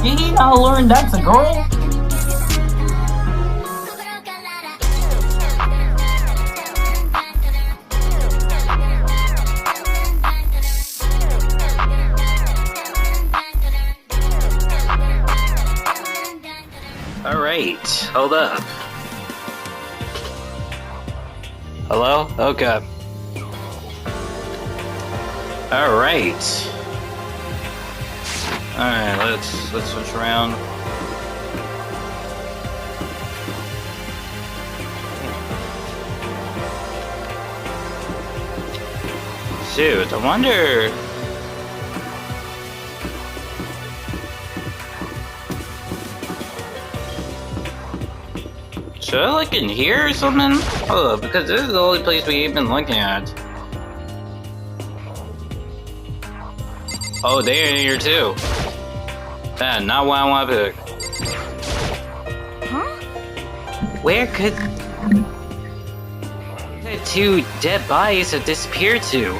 Did he not learn that's a girl? Alright, hold up. Hello? Okay. Alright. Alright, let's switch around. Shoot, I wonder... Should I look in here or something? Oh, because this is the only place we've been looking at. Oh, they're in here too. Man, not what I want to pick. Huh? Where could the two dead bodies have disappeared to?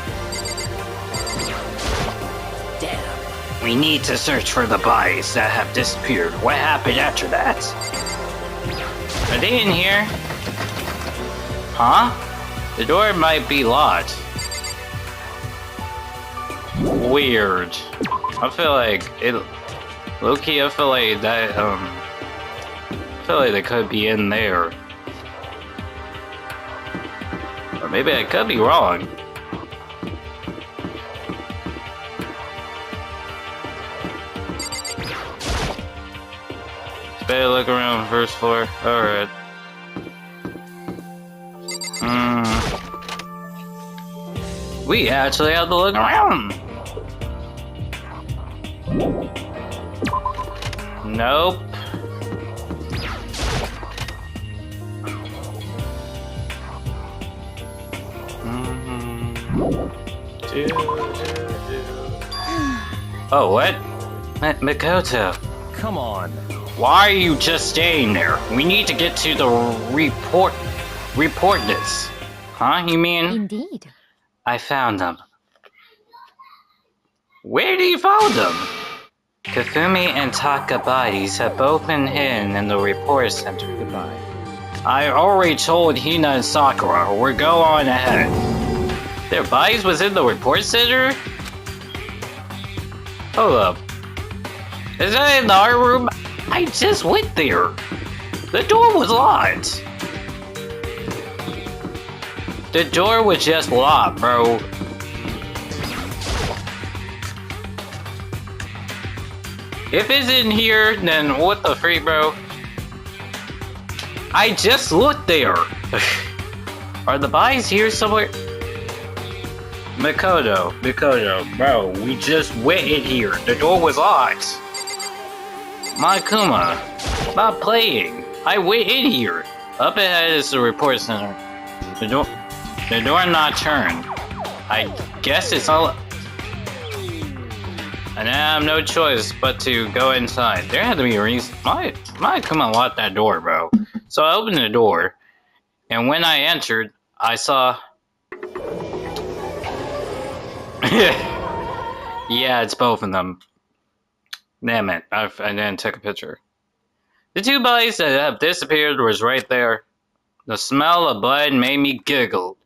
Damn. We need to search for the bodies that have disappeared. What happened after that? Are they in here? Huh? The door might be locked. Weird. I feel like it... Low-key, I feel like that, I feel like they could be in there. Or maybe I could be wrong. Better look around first floor. Alright. We actually have to look around! Nope. Oh, what? Makoto. Come on. Why are you just staying there? We need to get to the report this. Huh, you mean? Indeed. I found them. Where did you find them? Hifumi and Taka bodies have both been hidden in the report center. Goodbye. I already told Hina and Sakura, we're go on ahead. Their bodies was in the report center? Hold up. Is that in the art room? I just went there. The door was locked. The door was just locked, bro. If it's in here, then what the freak, bro? I just looked there. Are the bodies here somewhere? Makoto, bro, we just went in here. The door was locked. Monokuma, stop playing. I went in here. Up ahead is the report center. The door not turned. I guess it's all... And I have no choice but to go inside. There had to be a reason. Monokuma locked that door, bro. So I opened the door, and when I entered, I saw... Yeah, it's both of them. Damn it, I didn't take a picture. The two bodies that have disappeared was right there. The smell of blood made me giggle.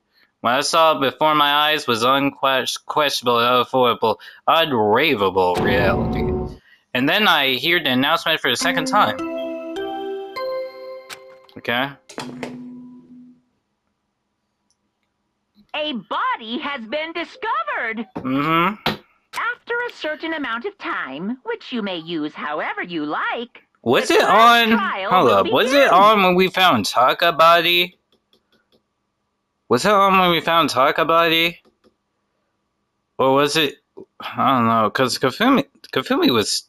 What I saw before my eyes was unquestionable, unavoidable, unravable reality. And then I hear the announcement for the second time. Okay. A body has been discovered! Mm-hmm. After a certain amount of time, which you may use however you like... Was it on... Hold up, was it on when we found Taka body? Was it on when we found Taka body? Or was it... I don't know, because Hifumi was...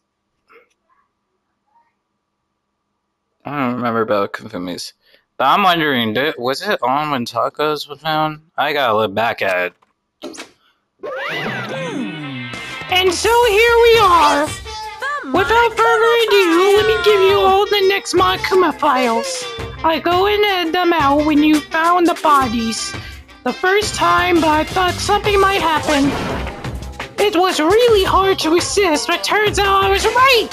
I don't remember about Hifumi's. But I'm wondering, was it on when Taka's was found? I gotta look back at it. And so here we are. Without further ado, let me give you all the next monokuma files. I go and edit them out when you found the bodies. The first time, but I thought something might happen. It was really hard to resist, but turns out I was right!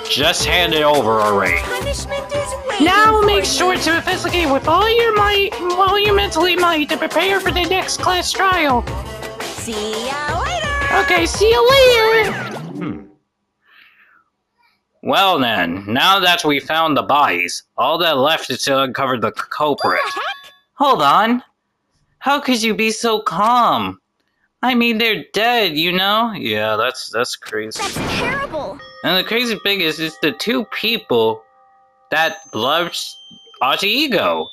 Just hand it over already. Punishment is waiting. Now make for sure you. to investigate with all your might, all your mentally might, to prepare for the next class trial. See ya later. Okay, see you later! Well then, now that we found the bodies, all that left is to uncover the culprit. What the heck? Hold on. How could you be so calm? I mean, they're dead, you know? Yeah, that's crazy. That's terrible. And the crazy thing is, it's the two people that loved Ajigo.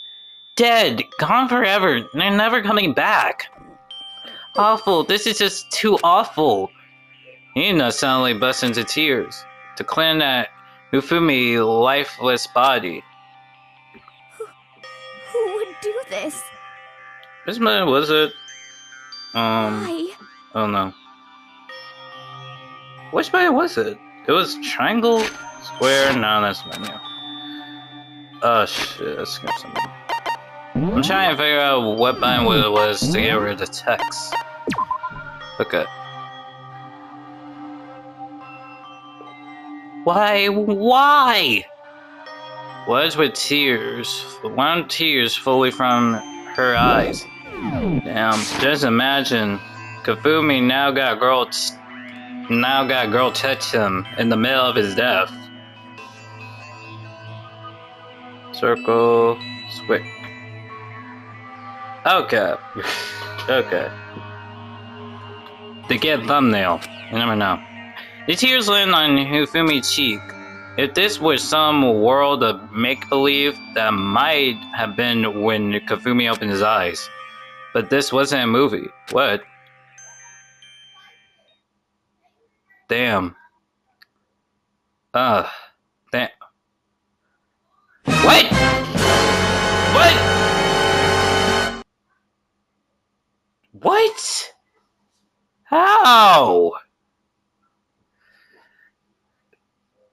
Dead, gone forever. They're never coming back. Awful. This is just too awful. Hina suddenly burst into tears to clean that Hifumi lifeless body. Who would do this? Which man was it? Why? Oh no. Which man was it? It was triangle, square. No, that's menu. Oh shit! Let's skip something. I'm trying to figure out what button it was to get rid of the text. Okay. Why? Why? Words with tears. One tears fully from her eyes. Damn. Just imagine, Hifumi now got a girl touch him in the middle of his death. Circle, switch. Okay. Okay. To get thumbnail. You never know. The tears land on Hifumi's cheek. If this was some world of make-believe, that might have been when Hifumi opened his eyes. But this wasn't a movie. What? Damn. Damn. What? What? What? How?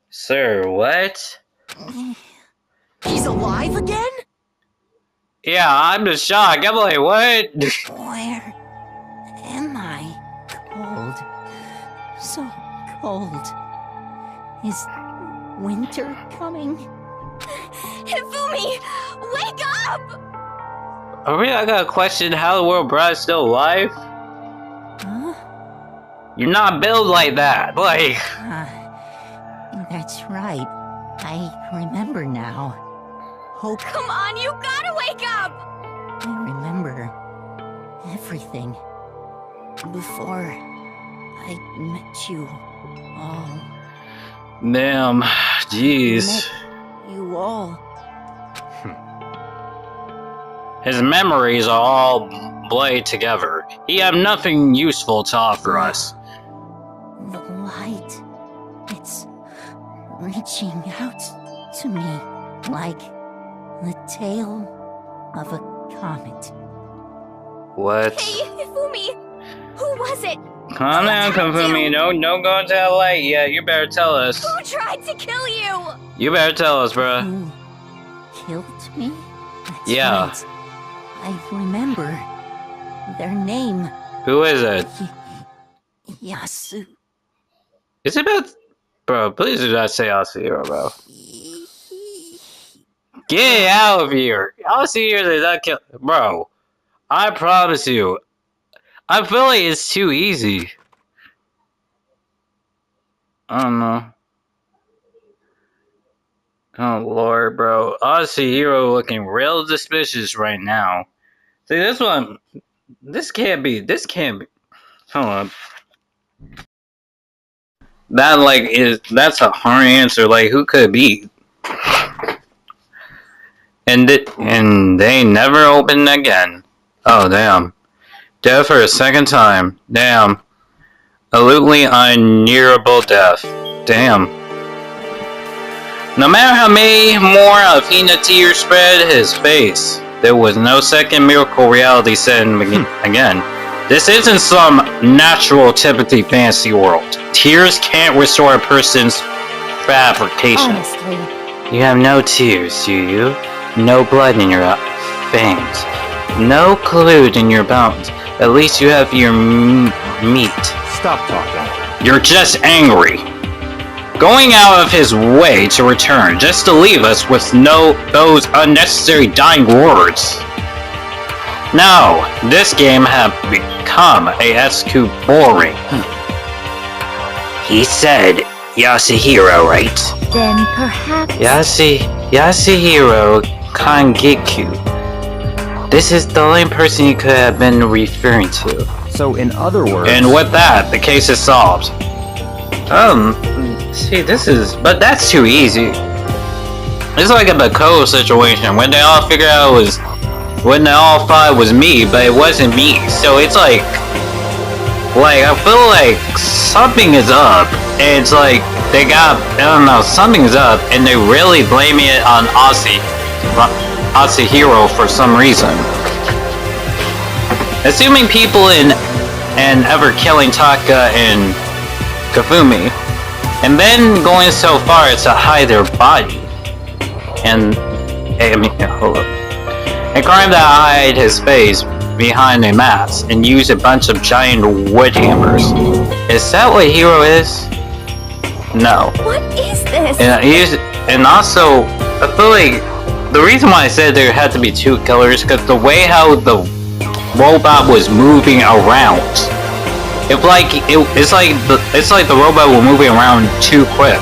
Sir, what? He's alive again? Yeah, I'm just shocked. I'm like, what? Where am I? Cold. So cold. Is winter coming? Hifumi! Wake up! I really, I got a question. How the world Brad's still alive? Huh? You're not built like that. Like, That's right. I remember now. Hope. Come on, you gotta wake up! I remember everything before I met you all. damn. Jeez. Met you all. His memories are all blurred together. He have nothing useful to offer us. The light. It's reaching out to me like the tail of a comet. What? Hey, Hifumi! Who was it? Calm down, Hifumi. Don't go into that light yet. You better tell us. Who tried to kill you? You better tell us, bruh. Who killed me? That's Yeah. right. I remember their name. Who is it? Yasu. Is it about... Bro, please do not say Asahiro, bro. Get out of here! Asahiro did not kill... Bro, I promise you. I feel like it's too easy. I don't know. Oh lord, bro. Asahiro looking real suspicious right now. See, this one... This can't be... Hold on. That, like, that's a hard answer. Like, who could it be? And they never opened again. Oh, damn. Death for a second time. Damn. Absolutely unnearable death. Damn. No matter how many more of Hina tears spread his face, there was no second miracle reality set in again. This isn't some natural typically fantasy world. Tears can't restore a person's fabrication. Honestly, You have no tears, do you? No blood in your veins. No fluid in your bones. At least you have your meat. Stop talking. You're just angry. Going out of his way to return just to leave us with those unnecessary dying words. No, this game has become a x5q boring. He said Yasuhiro, right? Then perhaps... Yasuhiro Kangekyu. This is the only person you could have been referring to. So in other words... And with that, the case is solved. But that's too easy. It's like a Bako situation when they all figure out when they all thought it was me, but it wasn't me. So it's like I feel like something is up, and it's like something's up, and they're really blaming it on Asahiro for some reason. Assuming people and ever killing Taka and Hifumi, and then going so far as to hide their body, and hold up, and crime that hide his face behind a mask and use a bunch of giant wood hammers. Is that what Hero is? No. What is this? And also, I feel like the reason why I said there had to be two killers because the way how the robot was moving around, it's like the robot was moving around too quick.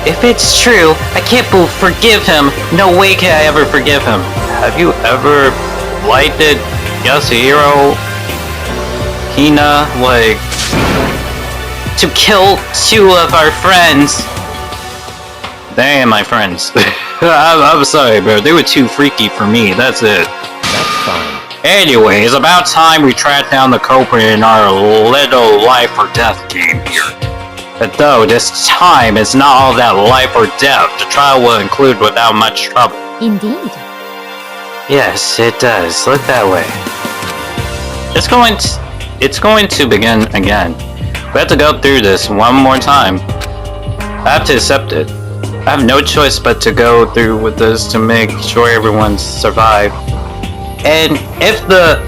If it's true, I can't forgive him. No way can I ever forgive him. Have you ever liked it, Yasuhiro, Hina, to kill two of our friends? They ain't my friends. I'm sorry, bro. They were too freaky for me. That's it. That's fine. Anyway, it's about time we track down the culprit in our little life or death game here. But though this time it's not all that life or death, the trial will include without much trouble. Indeed. Yes, it does. Look that way. It's going to begin again. We have to go through this one more time. I have to accept it. I have no choice but to go through with this to make sure everyone survives. And if the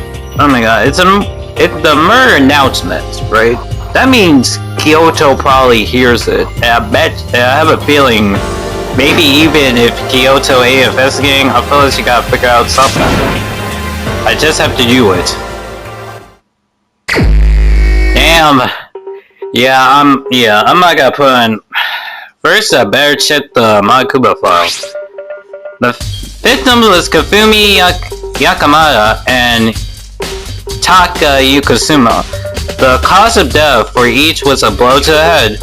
murder announcement, right? That means Kyoto probably hears it. And I have a feeling, maybe even if Kyoto ain't investigating, I feel like you gotta figure out something. I just have to do it. Damn. I'm not gonna put on. First, I better check the monokuma file. The victims was Hifumi Yakamada and Taka Yukosuma. The cause of death for each was a blow to the head.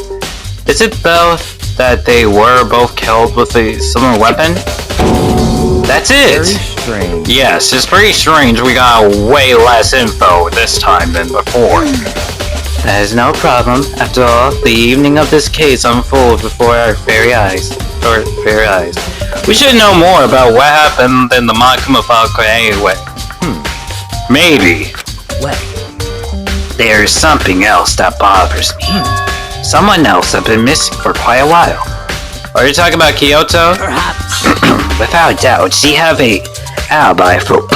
Is it though that they were both killed with a similar weapon? That's it! Very strange. Yes, it's pretty strange we got way less info this time than before. That is no problem. After all, the evening of this case unfolded before our very eyes. We should know more about what happened than the monokuma file could anyway. Maybe. What? There's something else that bothers me. Someone else has been missing for quite a while. Are you talking about Kyoto? Perhaps. Without doubt, she have a alibi for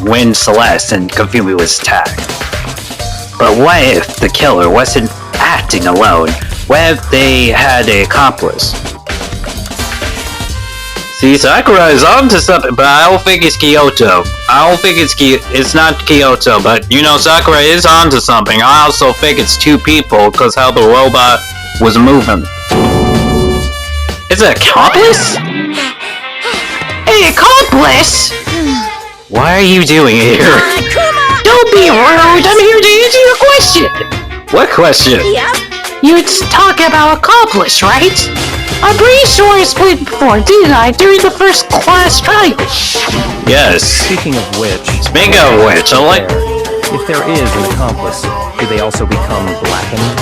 when Celeste and Hifumi was attacked. But what if the killer wasn't acting alone? What if they had an accomplice? See, Sakura is onto something, but I don't think it's Kyoto. It's not Kyoto, but you know, Sakura is onto something. I also think it's two people, because how the robot was moving. Is it accomplice? Hey, accomplice! What are you doing here? Don't be rude! I'm here to answer your question! What question? Yep. You're talking about accomplice, right? I'm pretty sure I explained before, didn't I, during the first class trial? Yes. Speaking of which, I like... If there is an accomplice, do they also become blackened?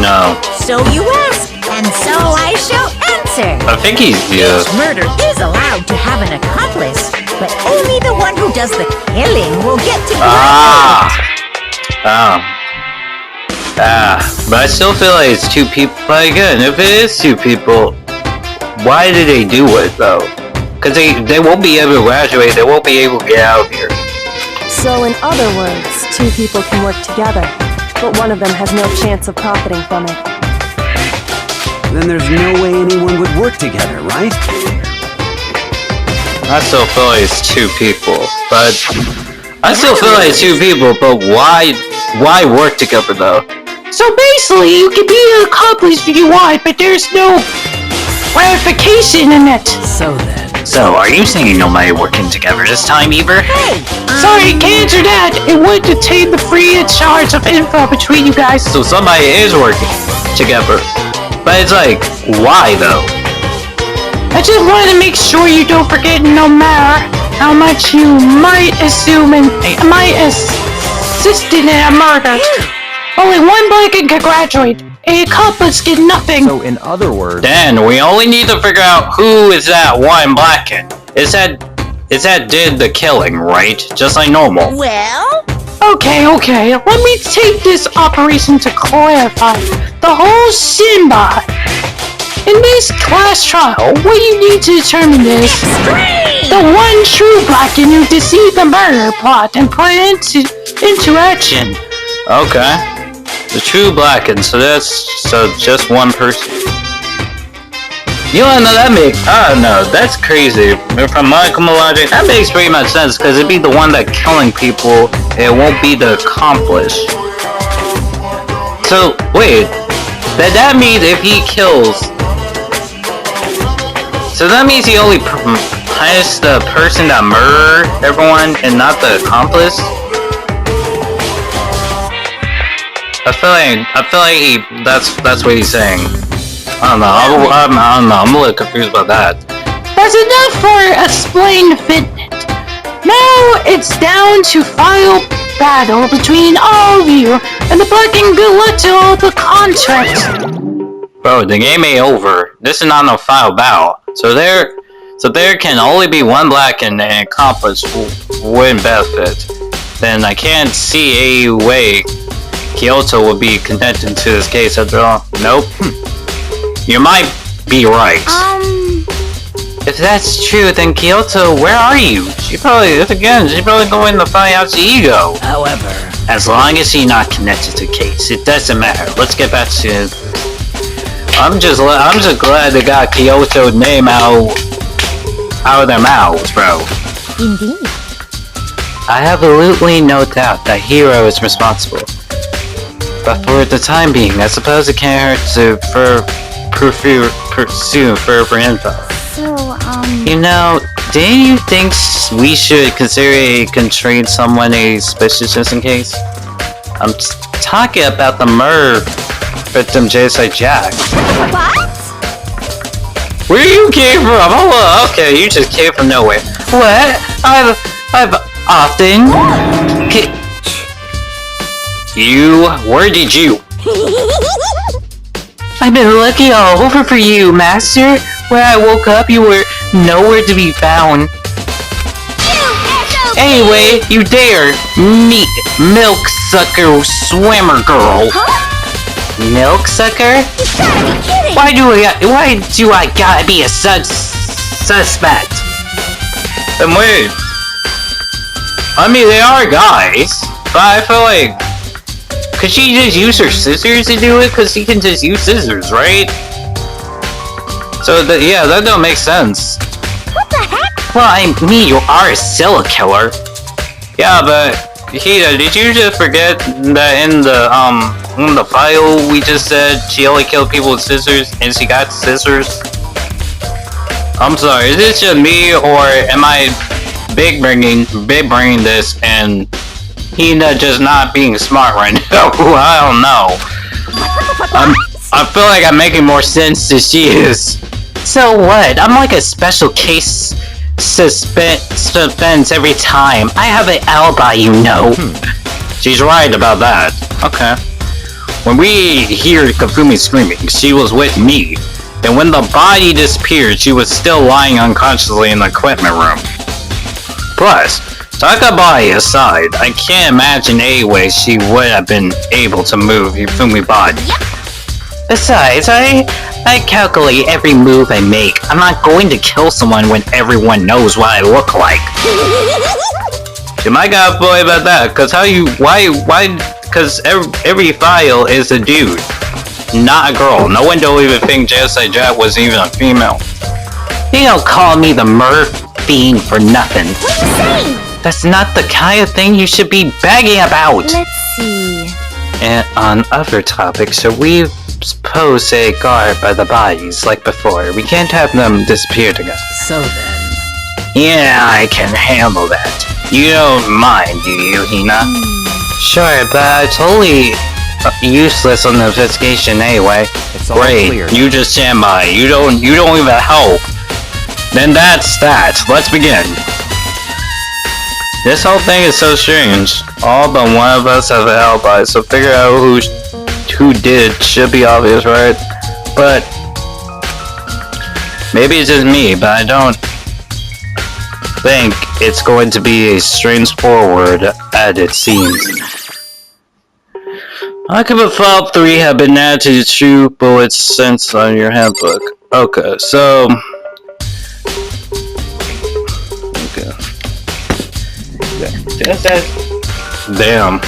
No. So you ask, and so I shall answer. I think he's... yeah. Each murder is allowed to have an accomplice, but only the one who does the killing will get to But I still feel like it's two people. But again, if it is two people, why did they do it though? Because they won't be able to graduate, they won't be able to get out of here. So in other words, two people can work together, but one of them has no chance of profiting from it. Then there's no way anyone would work together, right? I still feel like it's two people, but why work together though? So basically, you can be an accomplice if you want, but there's no ramification in it. So, are you saying nobody working together this time, Eber? Hey! Sorry, can't answer that. It would detain the free charge of info between you guys. So somebody is working together. But it's like, why though? I just wanted to make sure you don't forget no matter how much you might assume and might assist in a murder. Only one blanket can graduate. A accomplice get nothing. So in other words... Then we only need to figure out who is that one blacken. Is that did the killing, right? Just like normal. Well? Okay. Let me take this operation to clarify the whole Simba. In this class trial, what you need to determine is the one true blacken who deceived the murder plot and put it into action. Okay. The true blacken, so just one person. You wanna know, I don't know, that's crazy. From monokuma logic, that makes pretty much sense, because it'd be the one that killing people, it won't be the accomplice. So, wait, that means if he kills... So that means he only punished the person that murdered everyone, and not the accomplice? I feel like that's what he's saying. I don't know. I'm a little confused about that. That's enough for explained fitment. Now it's down to final battle between all of you, and the black and good luck to all the contracts. Bro, the game ain't over. This is not no final battle. So there can only be one black and an accomplice who wouldn't benefit. Then I can't see a way Kyoto would be connected to this case after all. Nope. You might be right. If that's true, then Kyoto, where are you? She's probably going to find out ego. However, as long as he's not connected to the case, it doesn't matter. Let's get back to it. I'm just glad they got Kyoto's name out of their mouths, bro. Indeed. I have absolutely no doubt that Hero is responsible. But for the time being, I suppose it can't hurt to pursue further info. So, You know, do you think we should consider controlling someone a suspicious just in case? I'm talking about the murder victim just like Jack. what? Where you came from? Oh, okay, you just came from nowhere. What? I've often... Where did you? I've been looking all over for you, Master. When I woke up, you were nowhere to be found. Anyway, you dare meet Milk Sucker Swimmer Girl. Huh? Milk Sucker? You gotta be kidding! Why do I gotta be a suspect? And wait. I mean, they are guys, but I feel like... Could she just use her scissors to do it? Because she can just use scissors, right? So, yeah, that don't make sense. What the heck? Well, I mean, you are a serial killer. Yeah, but... Hida, did you just forget that in the file we just said she only killed people with scissors, and she got scissors? I'm sorry, is this just me, or am I big bringing this, and Hida just not being smart right now? I don't know. I feel like I'm making more sense than she is. So what? I'm like a special case suspense every time. I have an alibi, you know. She's right about that. Okay. When we hear Hifumi screaming, she was with me. And when the body disappeared, she was still lying unconsciously in the equipment room. Plus, Takabai aside, I can't imagine any way she would have been able to move Hifumi's body. Besides, I calculate every move I make. I'm not going to kill someone when everyone knows what I look like. You might got a boy about that, cause cause every file is a dude, not a girl. No one don't even think JSI Jack was even a female. You don't call me the Murph Fiend for nothing. What are you saying? That's not the kind of thing you should be begging about. Let's see. And on other topics, so we pose a guard by the bodies like before. We can't have them disappear together. So then... Yeah, I can handle that. You don't mind, do you, Hina? Sure, but it's totally useless on the investigation anyway. It's all Great, clear. you just stand by. You don't even help. Then that's that. Let's begin. This whole thing is so strange. All but one of us have an alibi, so figure out who did should be obvious, right? But maybe it's just me, but I don't think it's going to be as straightforward as it seems. How come if file 3 have been added to the true bullets sense on your handbook? Okay, so... Okay. Damn.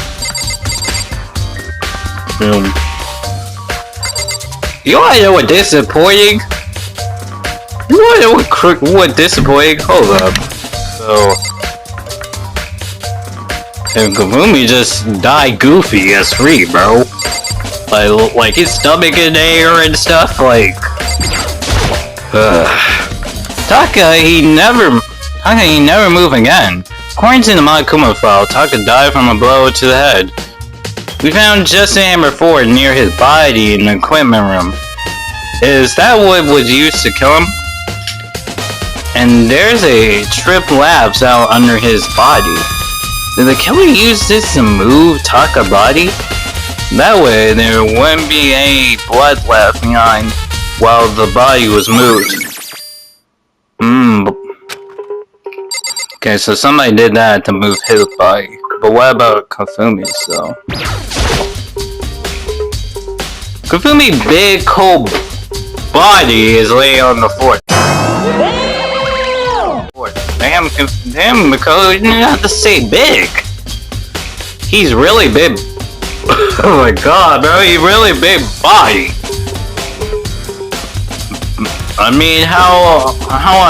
You wanna know what disappointing? You wanna know what disappointing? Hold up. So... And Hifumi just died goofy as free, bro. Like his stomach in air and stuff, like... Taka, he never move again. According to the monokuma file, Taka died from a blow to the head. We found just a hammer 4 near his body in the equipment room. Is that what was used to kill him? And there's a trip labs out under his body. Did the killer use this to move Taka's body? That way there wouldn't be any blood left behind while the body was moved. Okay, so somebody did that to move his body. But what about Hifumi's though? Hifumi's big cold body is laying on the floor. Damn, Miko, you didn't have to say big. He's really big. Oh my god, bro, he's really big body. I mean, how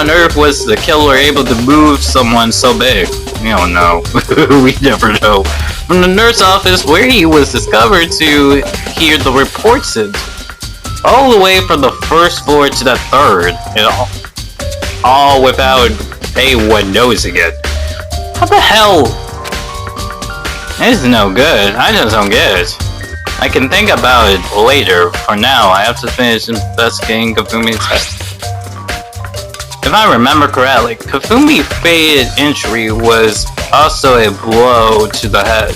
on earth was the killer able to move someone so big? We don't know. We never know. From the nurse office where he was discovered to hear the reports in. All the way from the first floor to the third. And all without anyone noticing it. How the hell? This is no good. I just don't get it. I can think about it later. For now, I have to finish investigating Hifumi's head. If I remember correctly, Hifumi's fated injury was also a blow to the head.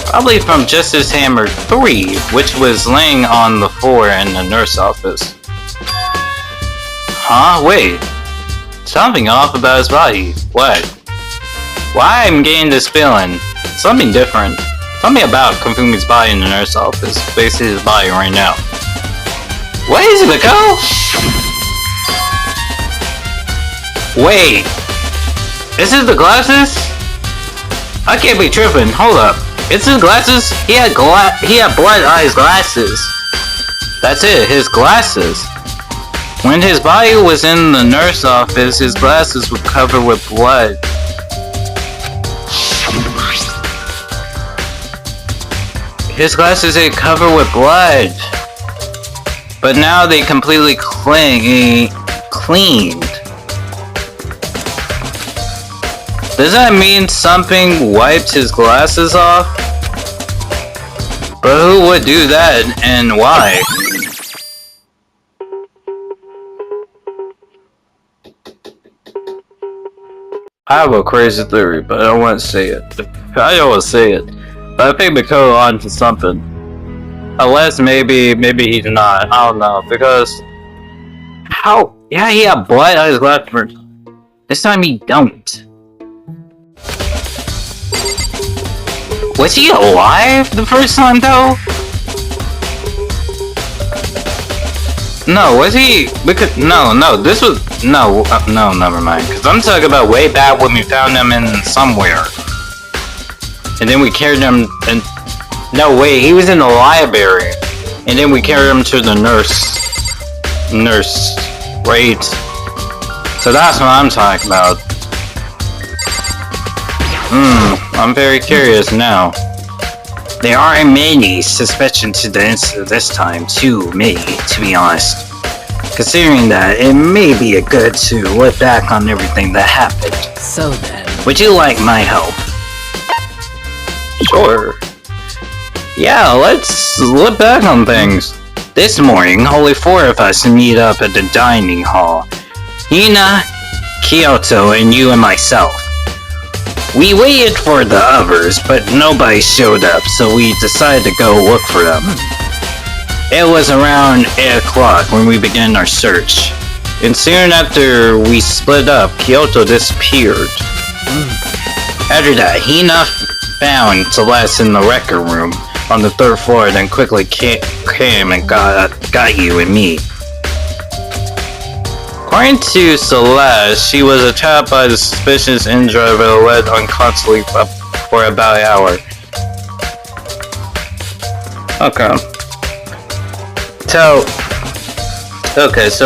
Probably from just his hammer 3, which was laying on the floor in the nurse office. Huh? Wait. Something off about his body. What? Why I'm getting this feeling? Something different. Something about Hifumi's body in the nurse office. Basically his body right now. What is it, Miko? Wait. Is it the glasses? I can't be tripping. Hold up. It's his glasses? He had blood eyes glasses. That's it. His glasses. When his body was in the nurse office, his glasses were covered with blood. His glasses are covered with blood. But now they completely cleaned. Does that mean something wiped his glasses off? But who would do that and why? I have a crazy theory, but I don't want to say it. I don't want to say it. But I think Miko's on to something. Unless maybe he's not. I don't know. Because... How? Yeah, he had blood on his glasses. This time he don't. Was he alive the first time though? No, was he? Because no, this was no, never mind. Cause I'm talking about way back when we found him in somewhere, and then we carried him. And no, wait, he was in the library, and then we carried him to the nurse, right? So that's what I'm talking about. I'm very curious now. There aren't many suspicions to the incident this time, to me, to be honest. Considering that, it may be a good to look back on everything that happened. So then... Would you like my help? Sure. Yeah, let's look back on things. This morning, only 4 of us meet up at the dining hall. Hina, Kyoto, and you and myself. We waited for the others, but nobody showed up, so we decided to go look for them. It was around 8 o'clock when we began our search, and soon after we split up, Kyoto disappeared. After that, Hina found Celeste in the record room on the 3rd floor, then quickly came and got you and me. According to Celeste, she was attacked by the suspicious in-driver and led unconsciously for about an hour. Okay. So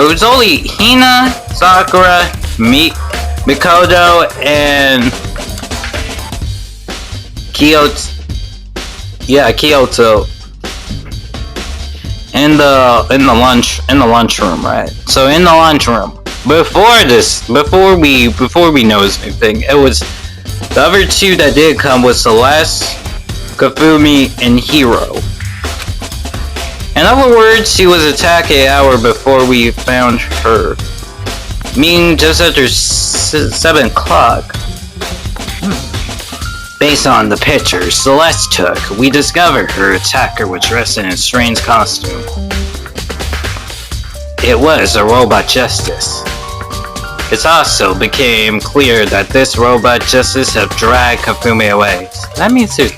it was only Hina, Sakura, Mikoto, and Kyoto. Yeah, Kyoto. In the lunchroom, right? So in the lunchroom, before we noticed anything, it was the other 2 that did come was Celeste, Hifumi, and Hiro. In other words, she was attacked an hour before we found her, meaning just after 7 o'clock. Based on the pictures Celeste took, we discovered her attacker was dressed in a strange costume. It was a robot justice. It also became clear that this robot justice had dragged Hifumi away. That means it.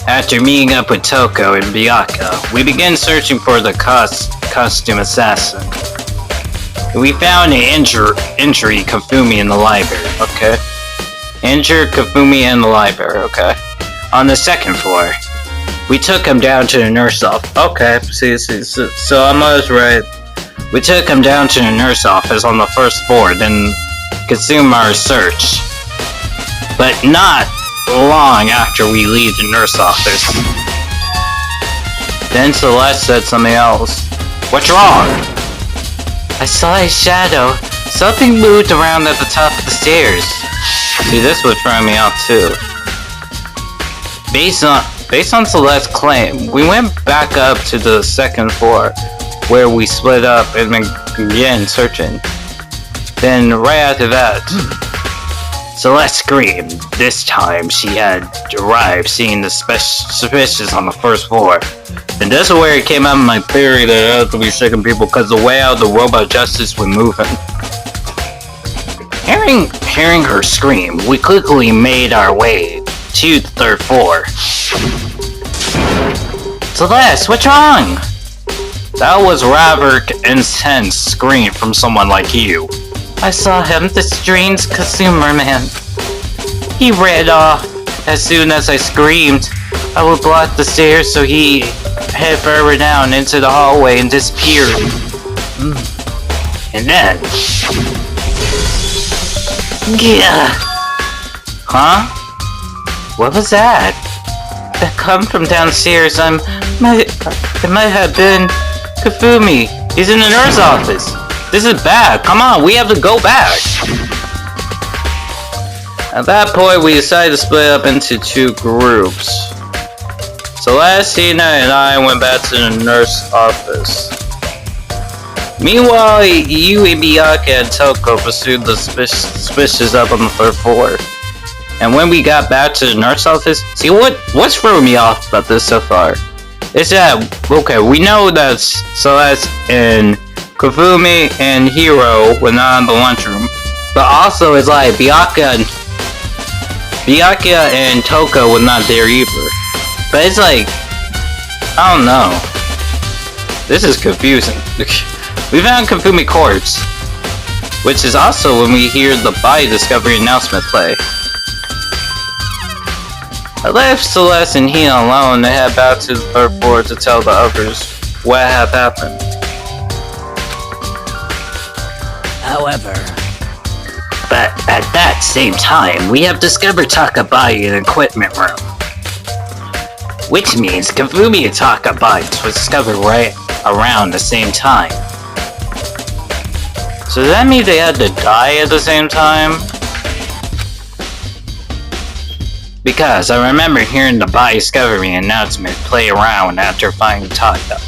After meeting up with Toko and Byakuya, we began searching for the costume assassin. We found an injured Hifumi in the library, okay? Injured Hifumi in the library, okay? On the 2nd floor. We took him down to the nurse office. Okay, so I was right. We took him down to the nurse office on the 1st floor, then consumed our search. But not long after we leave the nurse office. Then Celeste said something else. What's wrong? I saw a shadow. Something moved around at the top of the stairs. See, this would throw me off too. Based on Celeste's claim, we went back up to the 2nd floor, where we split up and began searching. Then, right after that, Celeste screamed. This time, she had arrived seeing the suspicious on the 1st floor. And this is where it came out of my theory that it had to be second people, because the way out the robot justice was moving. Hearing her scream, we quickly made our way to the 3rd floor. Celeste, what's wrong? That was rather intense scream from someone like you. I saw him, the strange consumer man. He ran off. As soon as I screamed, I would block the stairs so he head further down into the hallway and disappeared. And then... Yeah. Huh? What was that? That come from downstairs. It might have been Hifumi. He's in the nurse's office. This is bad. Come on, we have to go back. At that point, we decided to split up into 2 groups. Celeste, Hina, and I went back to the nurse's office. Meanwhile, you and Byakuya and Toko pursued the suspicious up on the 3rd floor. And when we got back to the nurse's office, see what's throwing me off about this so far? Is that, okay, we know that Celeste and Hifumi and Hiro were not in the lunchroom. But also, it's like Byakuya and Toko were not there either. But it's like, I don't know. This is confusing. We found Hifumi corpse, which is also when we hear the body discovery announcement play. I left Celeste and Hina alone to head back to the third floor to tell the others what had happened. However, But at that same time, we have discovered Taka body in the equipment room. Which means Hifumi and Taka bodies was discovered right around the same time. So does that mean they had to die at the same time? Because I remember hearing the body discovery announcement play around after finding Taka.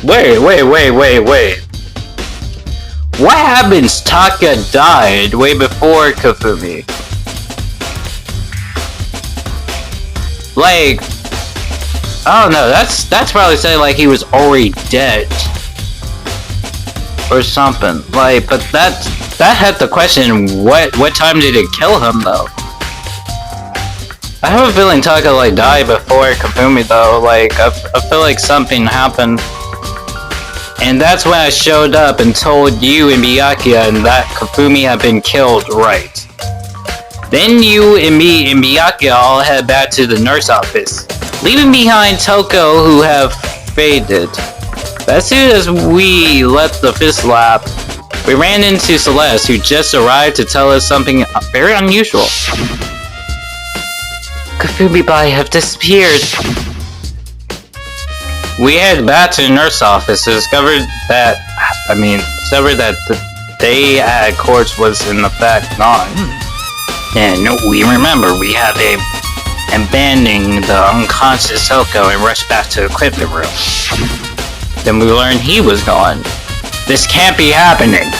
Wait. What happens? Taka died way before Hifumi. Like, I don't know. That's probably saying like he was already dead or something. Like, but that had the question: what time did it kill him though? I have a feeling Taka like died before Hifumi though. Like, I feel like something happened. And that's when I showed up and told you and Byakuya and that Hifumi had been killed, right? Then you and me and Byakuya all head back to the nurse office, leaving behind Toko who have faded. But as soon as we left the fist lab, we ran into Celeste who just arrived to tell us something very unusual. Hifumi body have disappeared. We headed back to the nurse office to discover that the day at courts was in effect gone. And we remember we have abandoning the unconscious Toko and rushed back to the equipment room. Then we learned he was gone. This can't be happening.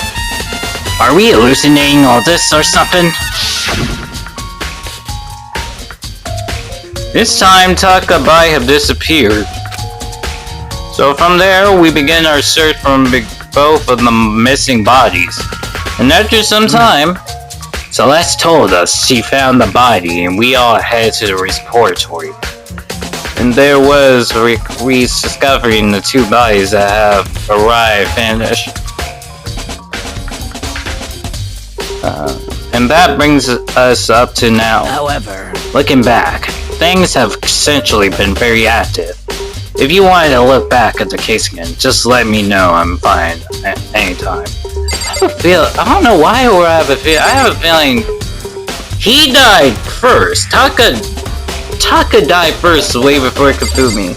Are we hallucinating all this or something? This time Taka body have disappeared. So from there, we begin our search for both of the missing bodies. And after some time, Celeste told us she found the body and we all headed to the repository. and there was rediscovering the two bodies that have arrived vanished. And that brings us up to now. however, Looking back, things have essentially been very active. If you wanted to look back at the case again, just let me know. I'm fine at any time. I don't know why I have a feeling he died first. Taka died first way before Hifumi.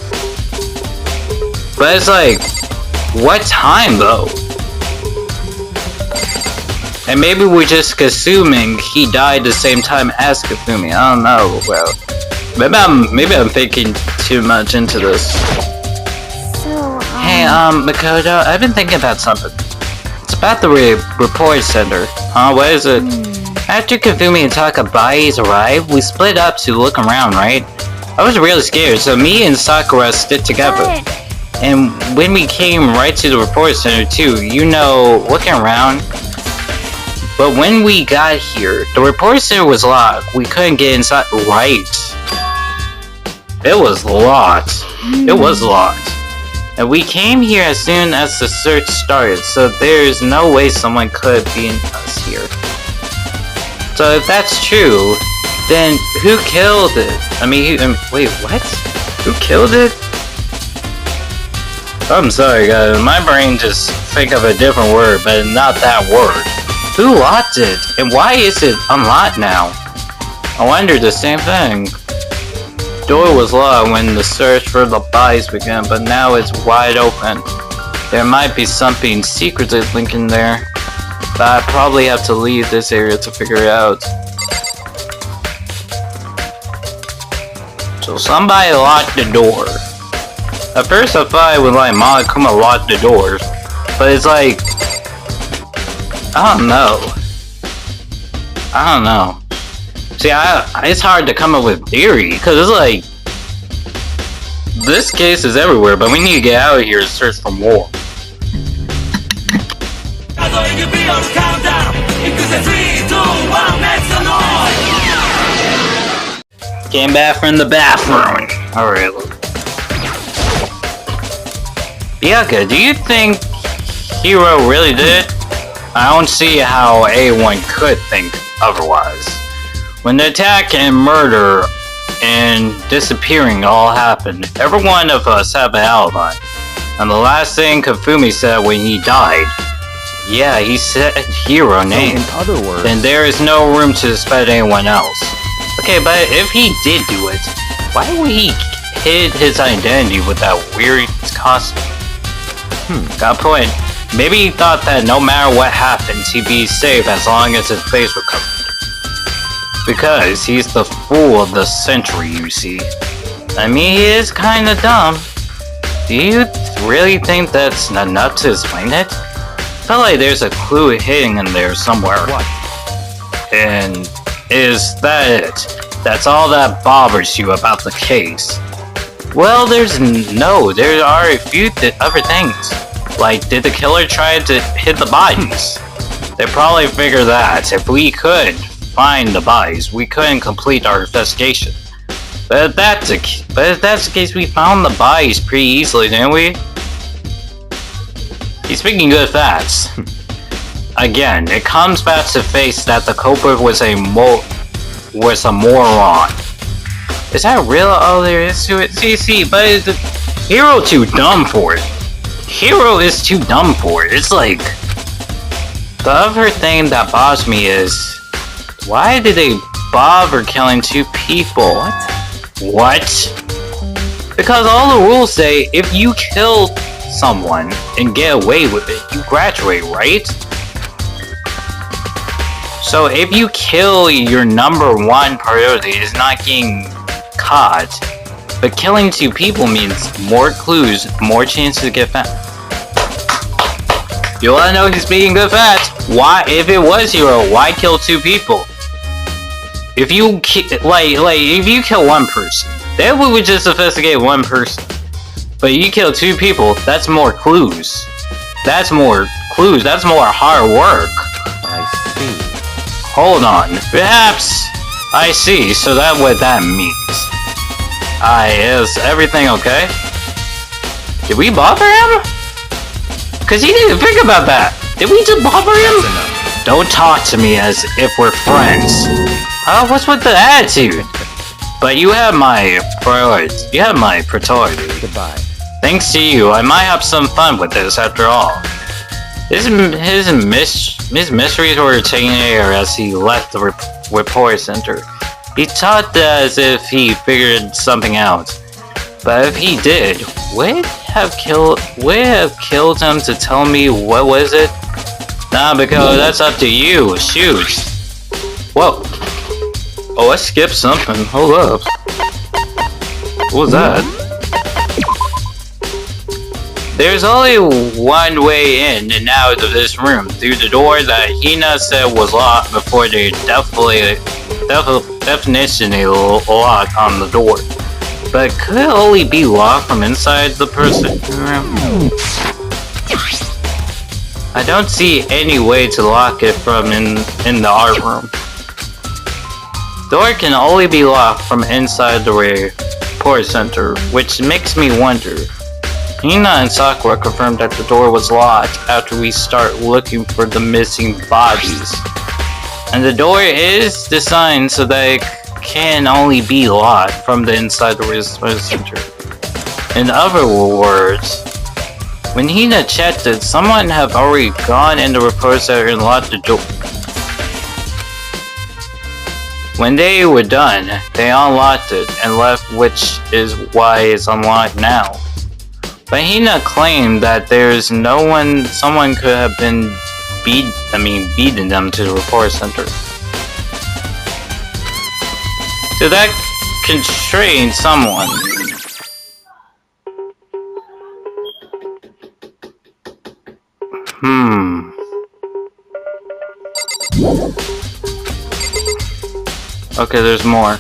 But it's like, what time though? And maybe we're just assuming he died the same time as Hifumi. I don't know. Well, maybe I'm thinking too much into this. So, Hey, Makoto, I've been thinking about something. It's about the report center. Huh? What is it? After Hifumi and Taka bodies arrived, we split up to look around, right? I was really scared, so me and Sakura stood together. And when we came right to the report center too, looking around. But when we got here, the report center was locked. We couldn't get inside. Right. It was locked. It was locked. And we came here as soon as the search started, so there's no way someone could be in us here. So if that's true, then who killed it? Wait, what? Who killed it? I'm sorry guys, my brain just think of a different word, but not that word. Who locked it? And why is it unlocked now? I wondered the same thing. The door was locked when the search for the bodies began, but now it's wide open. There might be something secretly linking there, but I probably have to leave this area to figure it out. So somebody locked the door. At first I thought it was like Monokuma locked the doors, but it's like, I don't know. See, it's hard to come up with theory, because it's like, this case is everywhere, but we need to get out of here and search for more. Came back from the bathroom. Alright. Bianca, do you think Hero really did it? I don't see how anyone could think otherwise. When the attack and murder and disappearing all happened, every one of us have an alibi. And the last thing Hifumi said when he died, yeah, he said Hero name. In other words, Then there is no room to suspect anyone else. Okay, but if he did do it, why would he hid his identity with that weird costume? Got a point. Maybe he thought that no matter what happens, he'd be safe as long as his face was covered. Because he's the fool of the century, you see. I mean, he is kinda dumb. Do you really think that's enough to explain it? I feel like there's a clue hidden in there somewhere. What? And is that it? That's all that bothers you about the case? Well, there are a few other things. Like, did the killer try to hit the bodies? They probably figured that if we could find the bodies, we couldn't complete our investigation. But if that's the case, we found the bodies pretty easily, didn't we? He's speaking good facts. Again, it comes back to face that the culprit was a moron. Is that real all there is to it? See, but is the Hero too dumb for it? Hero is too dumb for it. It's like, the other thing that bothers me is, why did they bother killing 2 people? What? Because all the rules say if you kill someone and get away with it, you graduate, right? So if you kill, your number 1 priority is not getting caught, but killing 2 people means more clues, more chances to get found. You wanna know he's speaking good facts? Why, if it was Hero, why kill 2 people? If you if you kill 1 person, then we would just investigate 1 person. But you kill 2 people, that's more clues. That's more hard work. I see. Hold on. Perhaps I see, so that's what that means. Is everything okay? Did we bother him? Cause he didn't think about that. Did we just bother him? Don't talk to me as if we're friends. What's with the attitude? But you have my priority. You have my priority. Goodbye. Thanks to you, I might have some fun with this after all. His mysteries were taking air as he left the report center. He talked as if he figured something out. But if he did, would it have killed him to tell me what was it? Nah, because that's up to you. Shoot. Whoa. Oh, I skipped something. Hold up. What was that? There's only one way in and out of this room, through the door that Hina said was locked before they definitionally lock on the door. But could it only be locked from inside the person room? I don't see any way to lock it from in the art room. Door can only be locked from inside the report center, which makes me wonder. Hina and Sakura confirmed that the door was locked after we start looking for the missing bodies. And the door is designed so that it can only be locked from the inside the report center. In other words, when Hina checked it, someone have already gone in the report center and locked the door. When they were done, they unlocked it and left, which is why it's unlocked now. But Hina claimed that there's someone could have been beating them to the report center. So that constrained someone. Okay, there's more.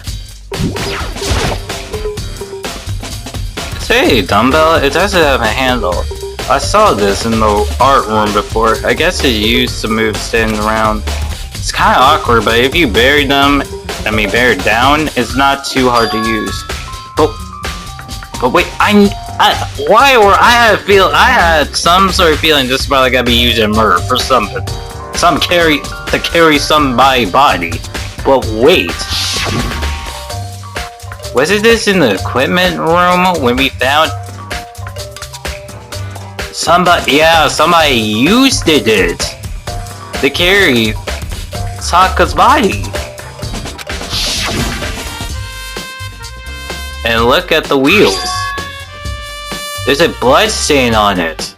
Say, dumbbell, it doesn't have a handle. I saw this in the art room before. I guess it's used to move standing around. It's kinda awkward, but if you bury down, it's not too hard to use. But wait, I had some sort of feeling this is probably gotta be using Murph or something. To carry somebody's body. But wait. Wasn't this in the equipment room when we found somebody used it to carry Sokka's body. And look at the wheels. There's a blood stain on it.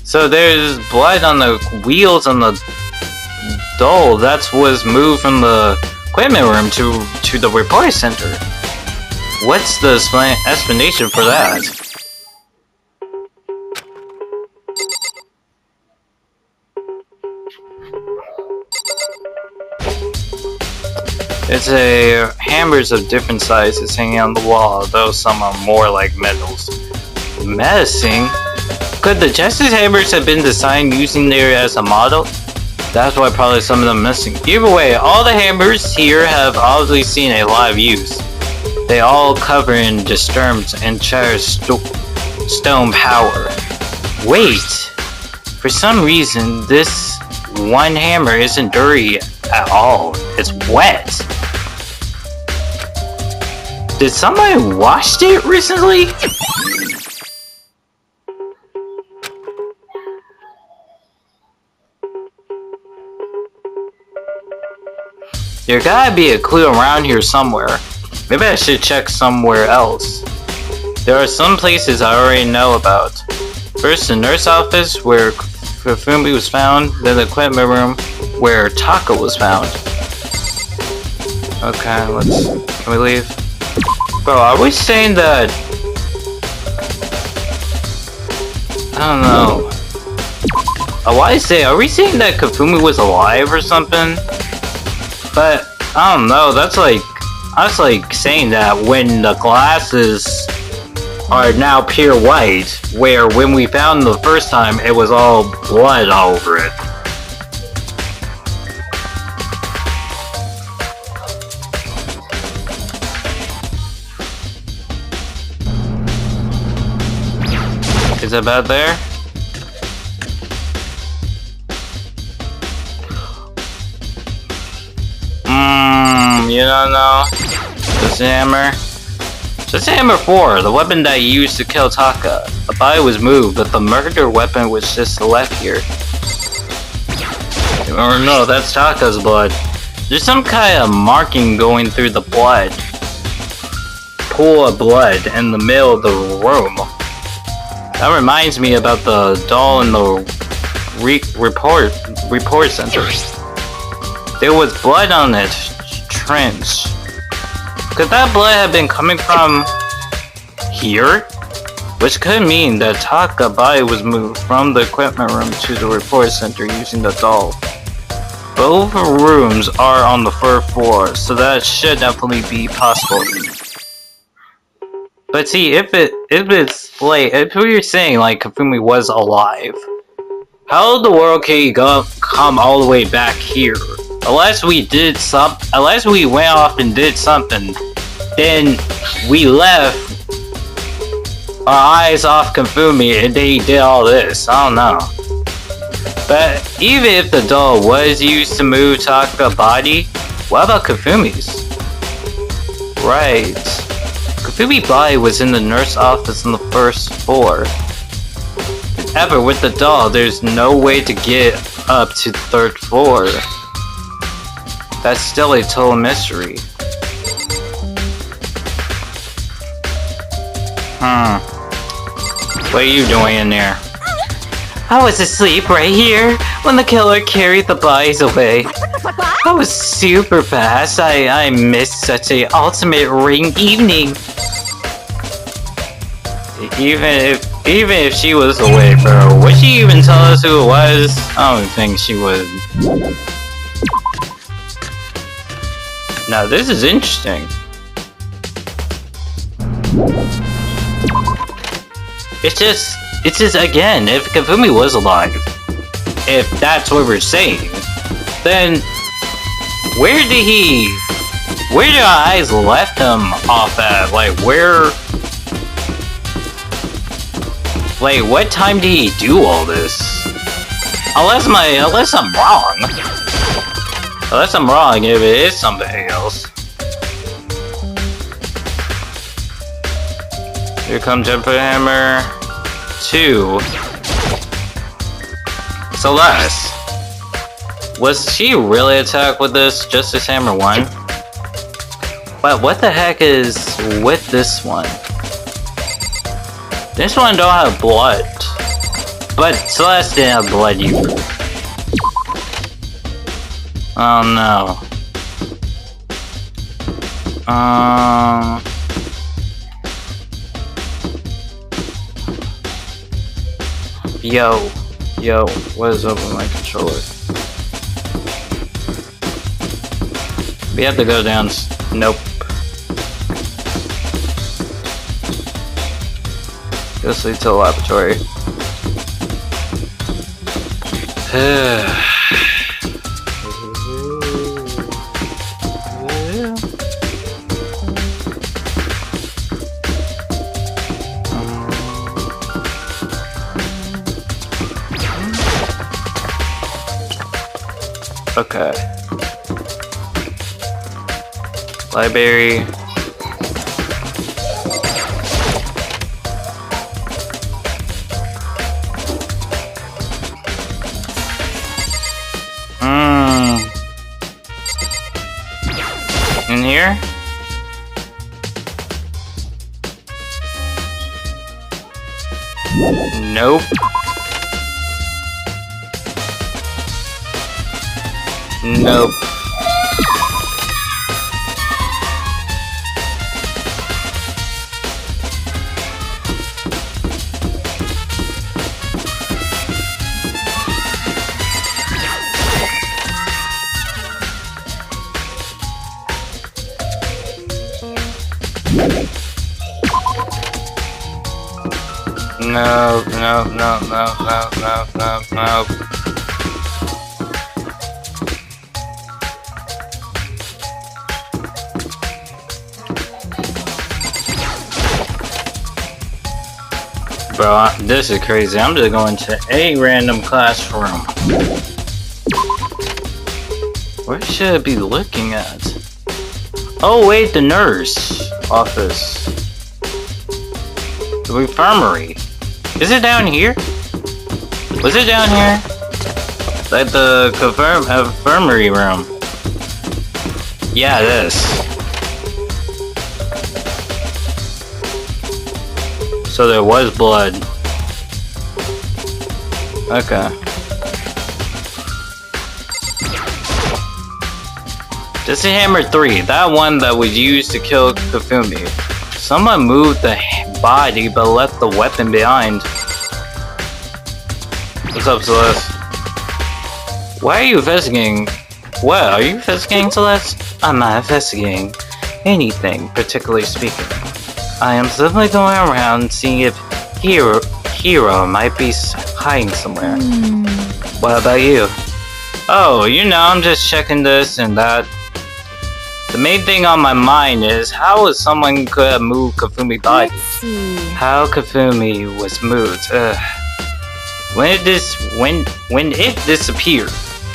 So there's blood on the wheels on the doll that was moved from the equipment room to the repair center. What's the explanation for that? It's a hammers of different sizes hanging on the wall, though some are more like metals. Menacing? Could the Justice hammers have been designed using there as a model? That's why probably some of them missing. Either way, all the hammers here have obviously seen a lot of use. They all cover in disturbed and charged stone power. Wait! For some reason, this one hammer isn't dirty at all. It's wet. Did somebody wash it recently? There gotta be a clue around here somewhere. Maybe I should check somewhere else. There are some places I already know about. First, the nurse office where Hifumi was found, then the equipment room where Taka was found. Okay, can we leave? Bro, are we saying that... I don't know. Are we saying that Hifumi was alive or something? But, I don't know, that's like saying that when the glasses are now pure white, where when we found them the first time, it was all blood all over it. Is it about there? You don't know? This hammer? This hammer 4, the weapon that you used to kill Taka. The body was moved, but the murder weapon was just left here. Or no, that's Taka's blood. There's some kind of marking going through the blood. Pool of blood in the middle of the room. That reminds me about the doll in the report center. There was blood on it. Trench. Could that blood have been coming from here? Which could mean that Taka's body was moved from the equipment room to the report center using the doll. Both rooms are on the first floor, so that should definitely be possible. But see, if you're saying like Hifumi was alive, how in the world can he come all the way back here? Unless we went off and did something, then we left our eyes off Hifumi and then he did all this. I don't know. But even if the doll was used to move Taka's body, what about Hifumi's? Right. Hifumi's body was in the nurse office on the first floor. However, with the doll, there's no way to get up to the third floor. That's still a total mystery. What are you doing in there? I was asleep right here when the killer carried the bodies away. I was super fast. I missed such a ultimate ring evening. Even if she was awake, bro, would she even tell us who it was? I don't think she would. Now this is interesting. It's just again, if Hifumi was alive, if that's what we're saying, then where did our eyes left him off at? Like where Wait, what time did he do all this? Unless I'm wrong. Unless I'm wrong, if it is somebody else. Here comes Jumper Hammer 2. Celeste. Was she really attacked with this Justice Hammer 1? But what the heck is with this one? This one don't have blood. But Celeste didn't have blood either. Oh no. Yo, what is up with my controller? We have to go down. Nope. Go sleep to the laboratory. Okay. Library. In here? Nope. Nope. No. Bro, this is crazy. I'm just going to a random classroom. What should I be looking at? Oh wait, the nurse office. The infirmary. Is it down here? Was it down here? Like the infirmary room. Yeah, it is. So there was blood. Okay. This is Hammer 3, that one that was used to kill Hifumi. Someone moved the body but left the weapon behind. What's up, Celeste? Why are you investigating? What, are you investigating, Celeste? I'm not investigating anything, particularly speaking. I am simply going around seeing if Hero might be hiding somewhere. What about you? Oh, you know, I'm just checking this and that. The main thing on my mind is how is someone could have moved Hifumi's body? Let's see. How Hifumi was moved. When it disappeared,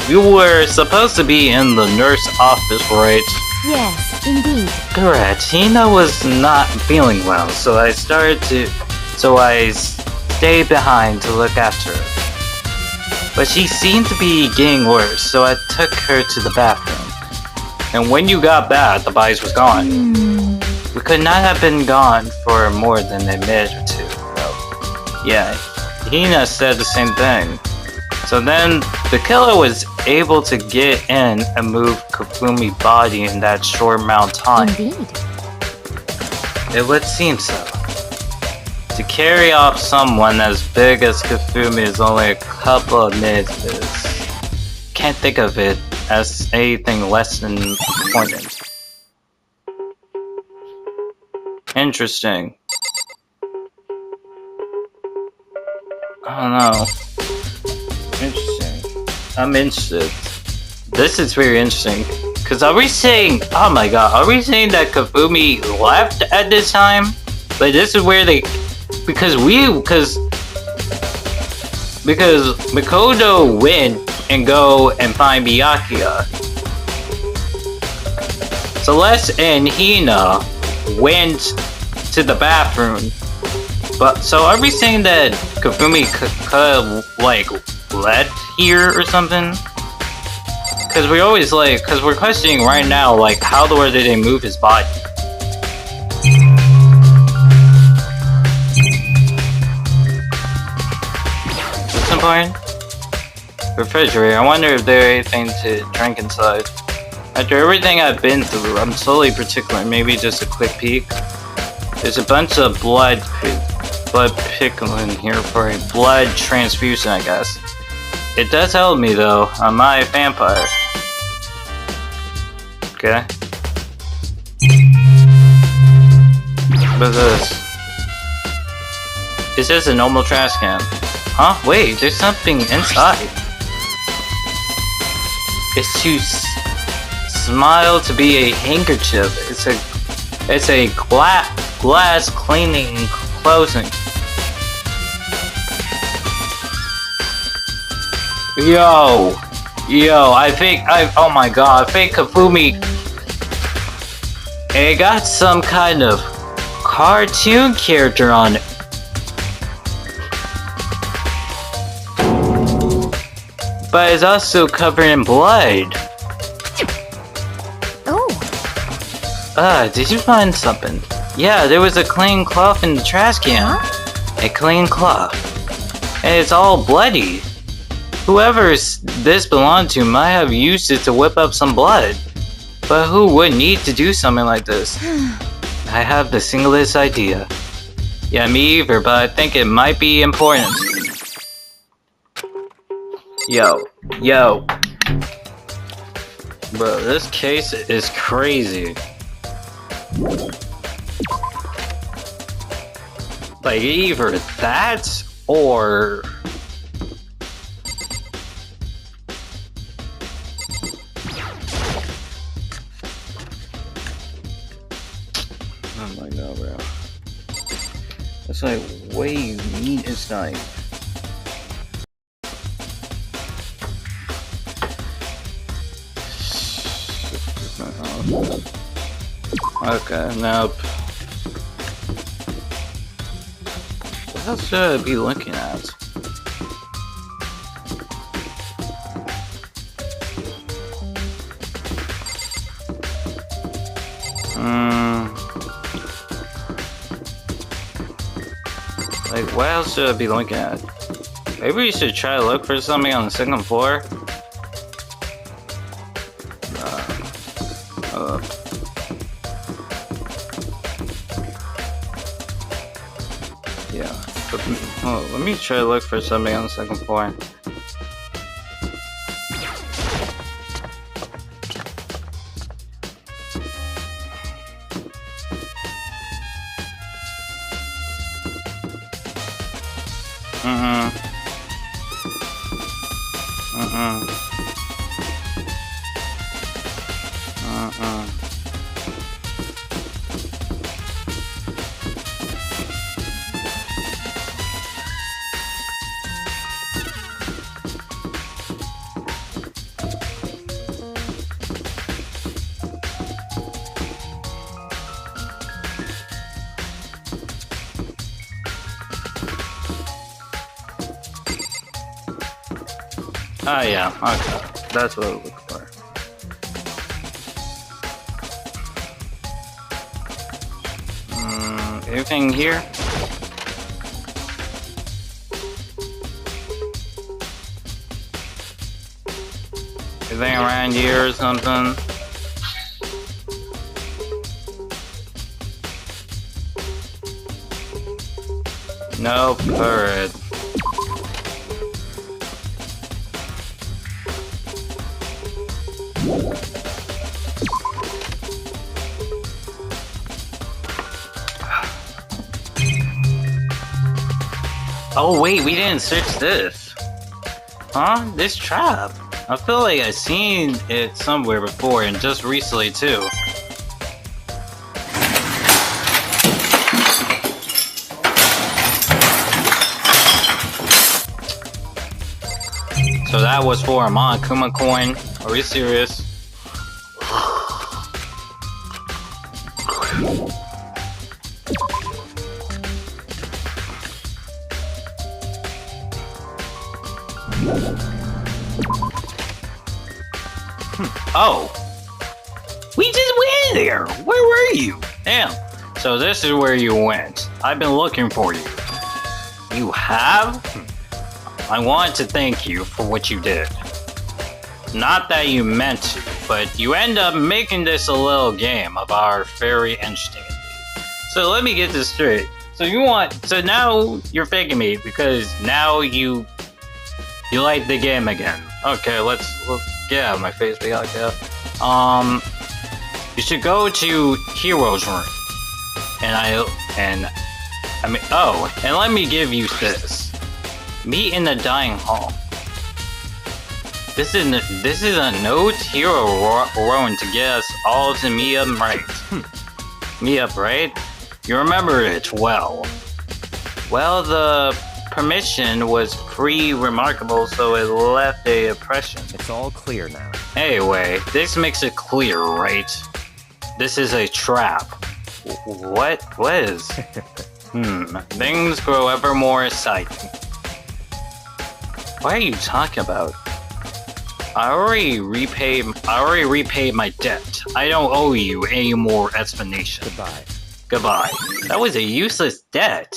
you were supposed to be in the nurse office, right? Yes, indeed. Correct. Hina was not feeling well, so I stayed behind to look after her. But she seemed to be getting worse, so I took her to the bathroom. And when you got back, the bodies was gone. We could not have been gone for more than a minute or two. Yeah, Hina said the same thing. So then, the killer was able to get in and move Hifumi's body in that short amount of time. Indeed. It would seem so. To carry off someone as big as Hifumi is only a couple of minutes. Can't think of it as anything less than important. Interesting. I don't know. Interesting. I'm interested. This is very interesting. Cause are we saying, oh my god, are we saying that Hifumi left at this time? But this is where they, because Because Mikoto went and go and find Byakuya. Celeste and Hina went to the bathroom. But so are we saying that Kifumi like left here or something? Because we always like, because we're questioning right now, like how the world did they move his body? What's important? Refrigerator. I wonder if there's anything to drink inside. After everything I've been through, I'm slowly particular. Maybe just a quick peek. There's a bunch of blood pickle in here for a blood transfusion, I guess. It does help me though. I'm not a vampire. Okay. What is this? Is this a normal trash can? Huh? Wait, there's something inside. It's too smile to be a handkerchief. It's a glass cleaning closing. Yo, oh my god, I think Hifumi, it got some kind of cartoon character on it. But it's also covered in blood. Oh. Did you find something? Yeah, there was a clean cloth in the trash can. Huh? A clean cloth. And it's all bloody. Whoever this belonged to might have used it to whip up some blood. But who would need to do something like this? I have the singlest idea. Yeah, me either, but I think it might be important. Yo. Bro, this case is crazy. Like, either that, or... Oh my god, bro. That's like way mean as knife. Okay, nope. What else should I be looking at? Like, what else should I be looking at? Maybe we should try to look for something on the second floor? Yeah. Oh, let me try to look for something on the second floor. Oh yeah, okay. That's what I look for. Anything here? Anything around here or something? No bird. Oh wait, we didn't search this. Huh? This trap. I feel like I've seen it somewhere before, and just recently too. that was for a monokuma coin. Are you serious? Oh! We just went there! Where were you? Damn. So this is where you went. I've been looking for you. You have? I want to thank you for what you did. Not that you meant to, but you end up making this a little game of ours very interesting. So let me get this straight. So now you're faking me because now you like the game again. Okay, let's get out of my face. We gotta go. You should go to Hero's room. And let me give you this. Meet in the dining hall. This is a note Hero wrote to get us all to meet up right. Meet up right? You remember it well. Well, the permission was pretty remarkable, so it left a impression. It's all clear now. Anyway, this makes it clear, right? This is a trap. What is? Things grow ever more exciting. What are you talking about? I already repaid my debt. I don't owe you any more explanation. Goodbye. That was a useless debt.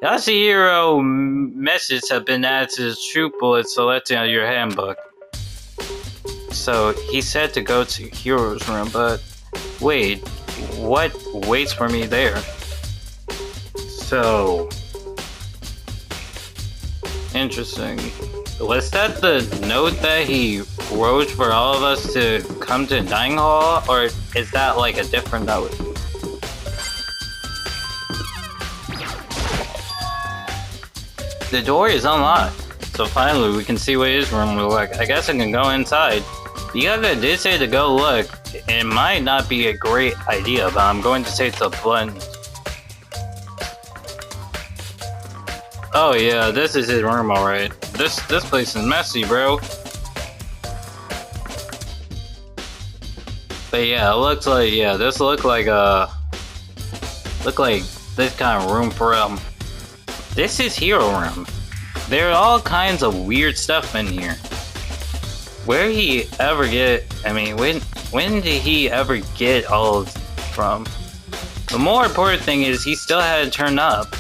Yasuhiro messages have been added to the troop bullet selected on your handbook. So he said to go to Hero's room, but wait, what waits for me there? So interesting. Was that the note that he wrote for all of us to come to the dining hall, or is that like a different note? The door is unlocked, so finally we can see what his room will look like. I guess I can go inside. Kiyotaka did say to go look. It might not be a great idea, but I'm going to take the button. Oh yeah, this is his room, alright. This place is messy, bro. But yeah, it looks like this look like this kind of room for him. This is Hero room. There are all kinds of weird stuff in here. Where he ever get? I mean, when did he ever get all from? The more important thing is he still had to turn up,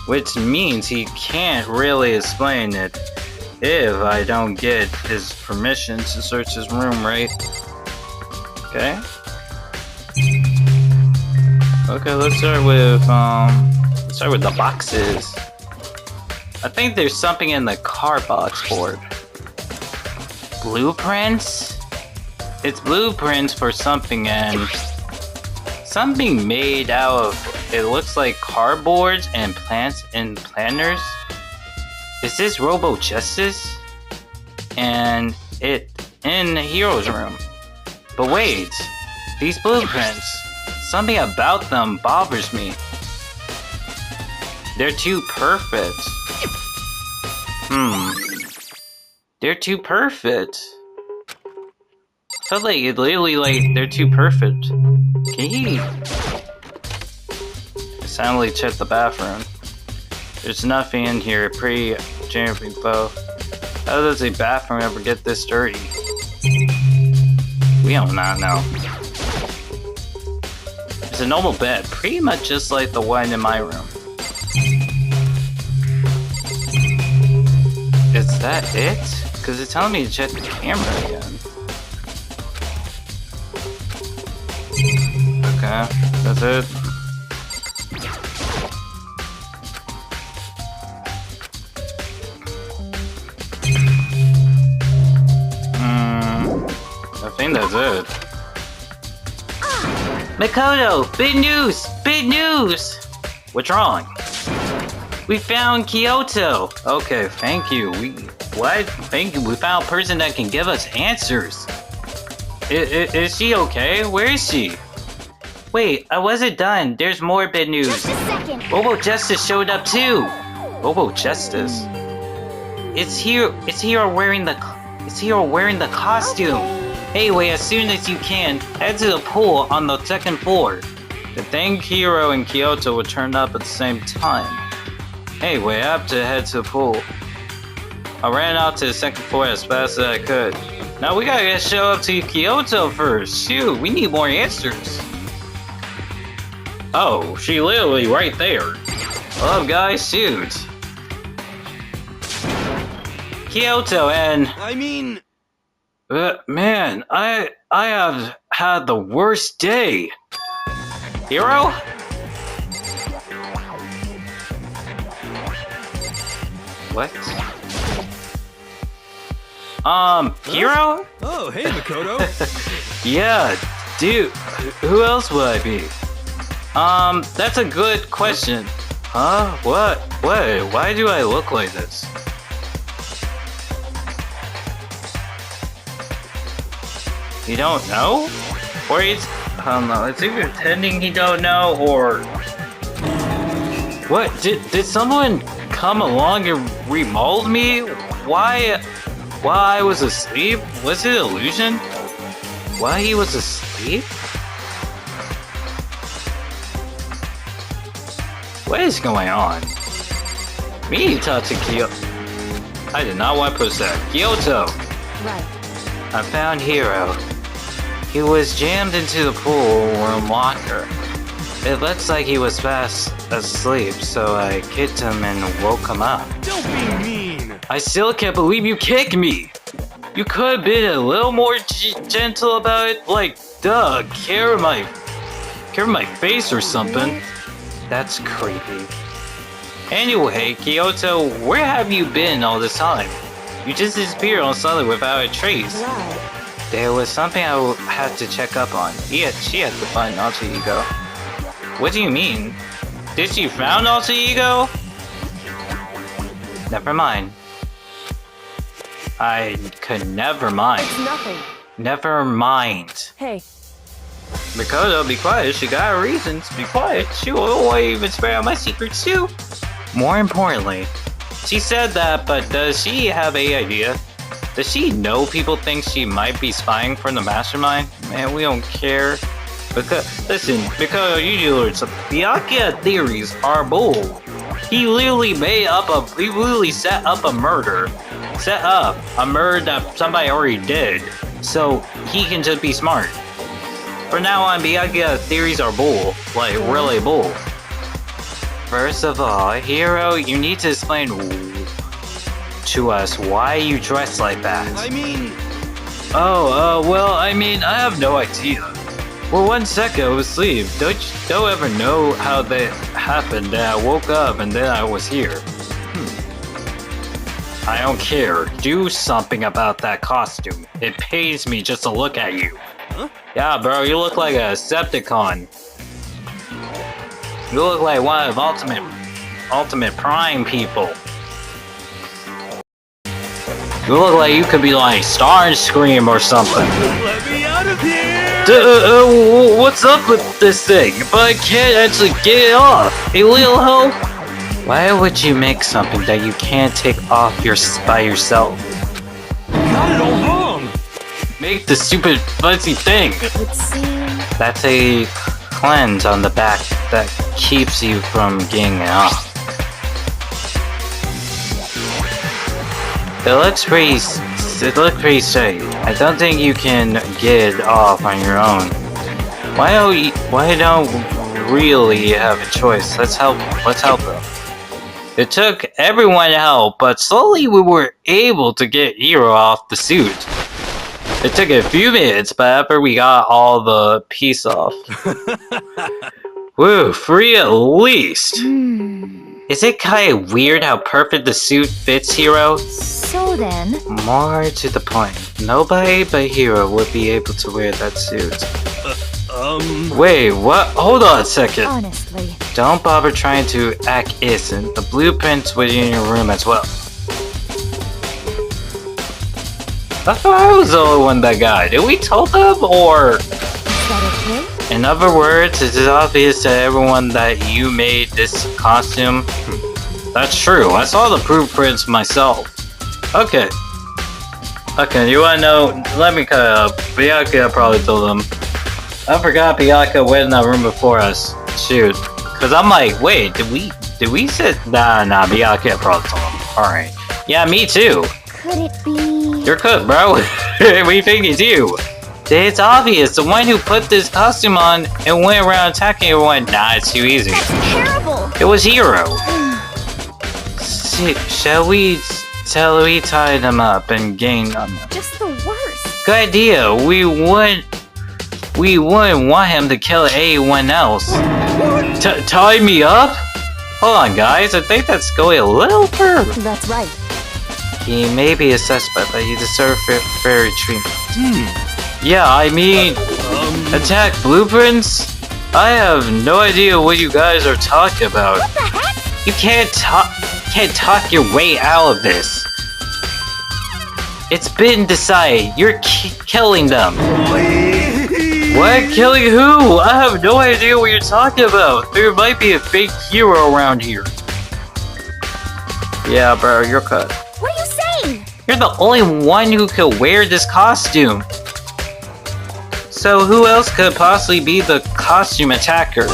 which means he can't really explain it if I don't get his permission to search his room, right? Okay. Okay, let's start with the boxes. I think there's something in the car box board. Blueprints? It's blueprints for something, and something made out of, it looks like cardboards and plants and planners. Is this Robo Justice? And it in Hero's room. But wait, these blueprints, something about them bothers me. They're too perfect. They're too perfect. I felt like it literally they're too perfect. Can he? I silently checked the bathroom. There's nothing in here. Pretty generic though. How does a bathroom ever get this dirty? We don't not know. It's a normal bed, pretty much just like the one in my room. Is that it? Because it's telling me to check the camera again. Okay, that's it. I think that's it. Makoto! Big news! Big news! What's wrong? We found Kyoto! Okay, thank you. Thank you. We found a person that can give us answers. Is she okay? Where is she? Wait, I wasn't done. There's more bad news. Robo Justice showed up too! Robo Justice? it's Hero wearing the costume. Anyway, as soon as you can, head to the pool on the second floor. I think Hiro and Kyoto would turn up at the same time. Anyway, I have to head to the pool. I ran out to the second floor as fast as I could. Now we gotta show up to Kyoto first. Shoot, we need more answers. Oh, she literally right there. Hello guys, shoot. Kyoto and... I mean... man, I have had the worst day. Hero? What? Hero? Oh, hey, Makoto. Yeah, dude, who else would I be? That's a good question. Huh? What? Why do I look like this? You don't know? Or it's... I don't know, it's either pretending he don't know, or... What? Did someone come along and remold me? Why I was asleep? Was it an illusion? Why he was asleep? What is going on? Me, Tatsuki. I did not want to push that. Kyoto! Right. I found Hiro. He was jammed into the pool room locker. It looks like he was fast asleep, so I kicked him and woke him up. Don't be mean. I still can't believe you kicked me! You could have been a little more gentle about it, like, duh, care of my face or something. That's creepy. Anyway, Kyoto, where have you been all this time? You just disappeared on suddenly without a trace. Right. There was something I had to check up on. She had to find Alter Ego. What do you mean? Did she found Alter Ego? Never mind. I could never mind. It's nothing. Never mind. Hey, Makoto, be quiet. She got her reasons. Be quiet. She won't even spare out my secrets too. More importantly, she said that, but does she have any idea? Does she know people think she might be spying for the mastermind? Man, we don't care. Because Byakuya theories are bull. He literally set up a murder. Set up a murder that somebody already did. So he can just be smart. From now on, Byakuya theories are bull. Like, really bull. First of all, Hiro, you need to explain to us why you dress like that. I mean... Well, I mean, I have no idea. For 1 second I was asleep. Don't ever know how that happened. That I woke up and then I was here. I don't care. Do something about that costume. It pays me just to look at you. Huh? Yeah, bro, you look like a Decepticon. You look like one of Ultimate Prime people. You look like you could be like Starscream or something. Let me out of here! What's up with this thing? But I can't actually get it off. Hey, little hoe. Why would you make something that you can't take off by yourself? Got it all wrong! Make the stupid fuzzy thing. it would seem... That's a cleanse on the back that keeps you from getting it off. It looks pretty steady. I don't think you can get it off on your own. Why don't really have a choice? Let's help them. It took everyone to help, but slowly we were able to get Hiro off the suit. It took a few minutes, but after we got all the piece off. Woo, free at least! Is it kinda weird how perfect the suit fits Hiro? So then, More to the point, nobody but Hiro would be able to wear that suit. Wait, what? Hold on a second. honestly, Don't bother trying to act innocent. The blueprints were in your room as well. I thought I was the only one that got it. Did we tell them, or...? is that okay? In other words, it is obvious to everyone that you made this costume. That's true. I saw the blueprints myself. Okay. Okay, you wanna know? Let me cut it up. Byakuya probably told them. I forgot Byakuya went in that room before us. Shoot. Cause I'm like, wait, did we sit? Nah, Byakuya probably told them. Alright. Yeah, me too. Could it be? You're cooked, bro. We think it's you. It's obvious. The one who put this costume on and went around attacking everyone. Nah, it's too easy. That's terrible. It was Hiro. Shall we tie them up and gain on them? Just the worst. Good idea. We wouldn't want him to kill anyone else. Tie me up? Hold on, guys. I think that's going a little far. That's right. He may be a suspect, but he deserves fair treatment. Yeah, I mean, attack blueprints? I have no idea what you guys are talking about. What the heck? You can't talk your way out of this. It's been decided. You're killing them. What? Killing who? I have no idea what you're talking about. There might be a fake hero around here. Yeah, bro, you're cut. What are you saying? You're the only one who could wear this costume. So who else could possibly be the costume attacker?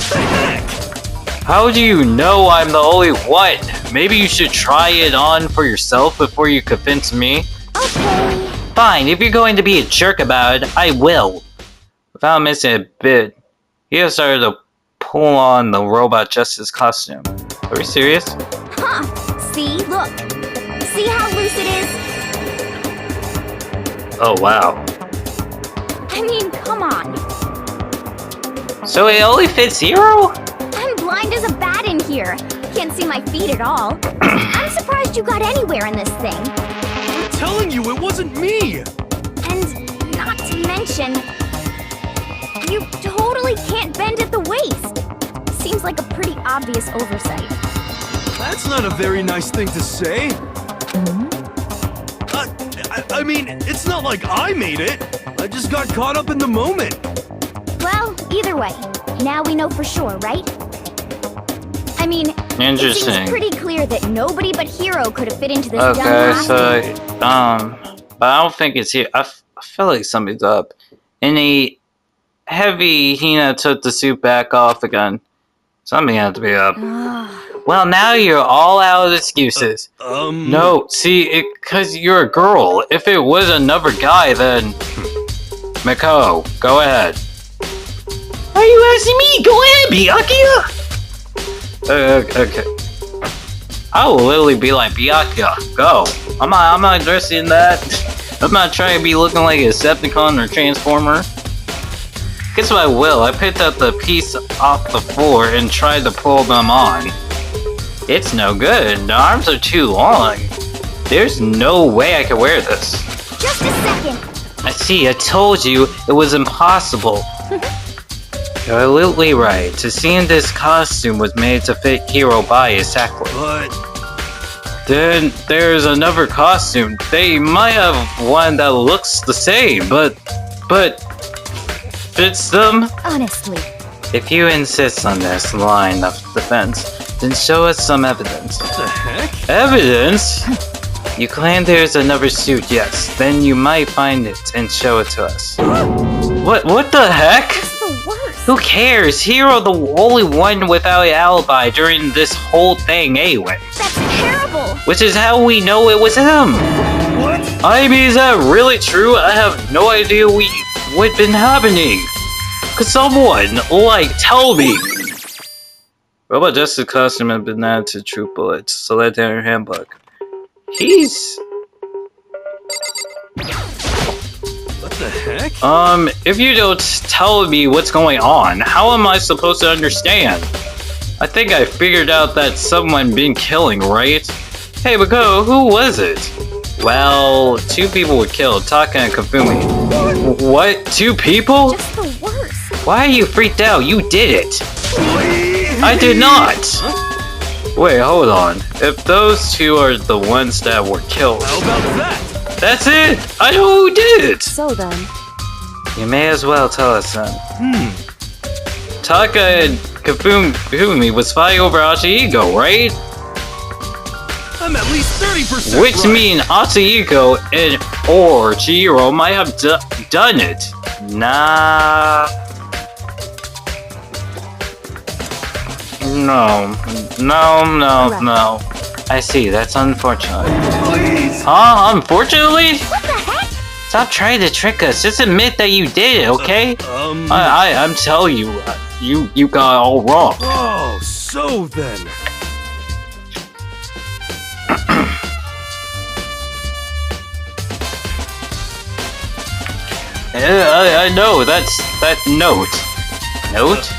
How do you know I'm the only one? Maybe you should try it on for yourself before you convince me. Okay. Fine, if you're going to be a jerk about it, I will. Without missing a bit, he has started to pull on the Robot Justice costume. Are we serious? Huh. See? Look. See how loose it is? Oh, wow. I mean, come on. So it only fits Hiro? I'm blind as a bat in here. Can't see my feet at all. I'm surprised you got anywhere in this thing. I'm telling you, it wasn't me! And not to mention, you totally can't bend at the waist. Seems like a pretty obvious oversight. That's not a very nice thing to say. I mean, it's not like I made it. I just got caught up in the moment. Well, either way, now we know for sure, right? I mean, it seems pretty clear that nobody but Hiro could have fit into this dumb costume. But I don't think it's here. I feel like something's up. And a heavy Hina took the suit back off again. Something had to be up. Well, now you're all out of excuses. No, see, cause you're a girl. If it was another guy, then... Miko, go ahead. Are you asking me? Go ahead, Byakuya! Okay. I will literally be like, Byakuya, go. I'm not interested in that. I'm not trying to be looking like a Decepticon or Transformer. Guess what I will? I picked up the piece off the floor and tried to pull them on. It's no good. The arms are too long. There's no way I can wear this. Just a second. I see, I told you it was impossible. You're absolutely right. To see in this costume was made to fit Hiro body exactly. But... Then there's another costume. They might have one that looks the same, but fits them? Honestly. If you insist on this line of defense, then show us some evidence. What the heck? Evidence? You claim there's another suit, yes. Then you might find it and show it to us. What the heck? That's the worst. Who cares? Hiro the only one without an alibi during this whole thing anyway. That's terrible. Which is how we know it was him. What? I mean, is that really true? I have no idea what's been happening. Could someone, tell me? Robot Justice costume has been added to True Bullets. Select their handbook. He's... What the heck? If you don't tell me what's going on, how am I supposed to understand? I think I figured out that someone been killing, right? Hey, Miko, who was it? Well, 2 people were killed, Taka and Hifumi. What? 2 people? Just the worst. Why are you freaked out? You did it! I did not! Wait, hold on. If those 2 are the ones that were killed... How about that? That's it! I know who did it! So then... You may as well tell us then. Taka and Hifumi was fighting over Ashiego, right? I I'm at least 30% Which right. mean Atsuhiko and or Chihiro might have done it. Nah. No. I see, that's unfortunate. Please. Huh? Unfortunately? What the heck? Stop trying to trick us. Just admit that you did it, okay? I'm telling you, you got it all wrong. Oh, so then. I know, that note. Note?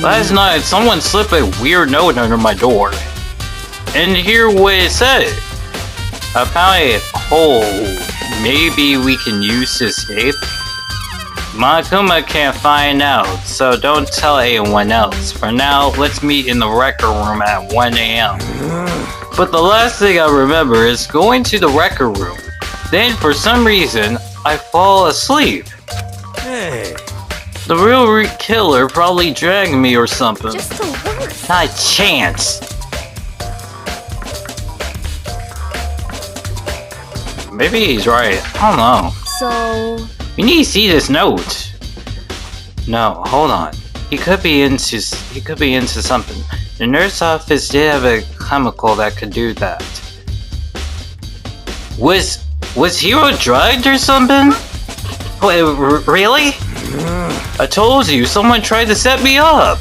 Last night, someone slipped a weird note under my door. And here what it said. I found a hole maybe we can use to escape. Monokuma can't find out, so don't tell anyone else. For now, let's meet in the record room at 1 a.m. But the last thing I remember is going to the record room. Then, for some reason, I fall asleep. Hey. The real killer probably dragged me or something. Just the worst. Not a chance. Maybe he's right. I don't know. So... We need to see this note. No, hold on. He could be into something. The nurse office did have a chemical that could do that. Was Hiro drugged or something? Wait, really? I told you, someone tried to set me up.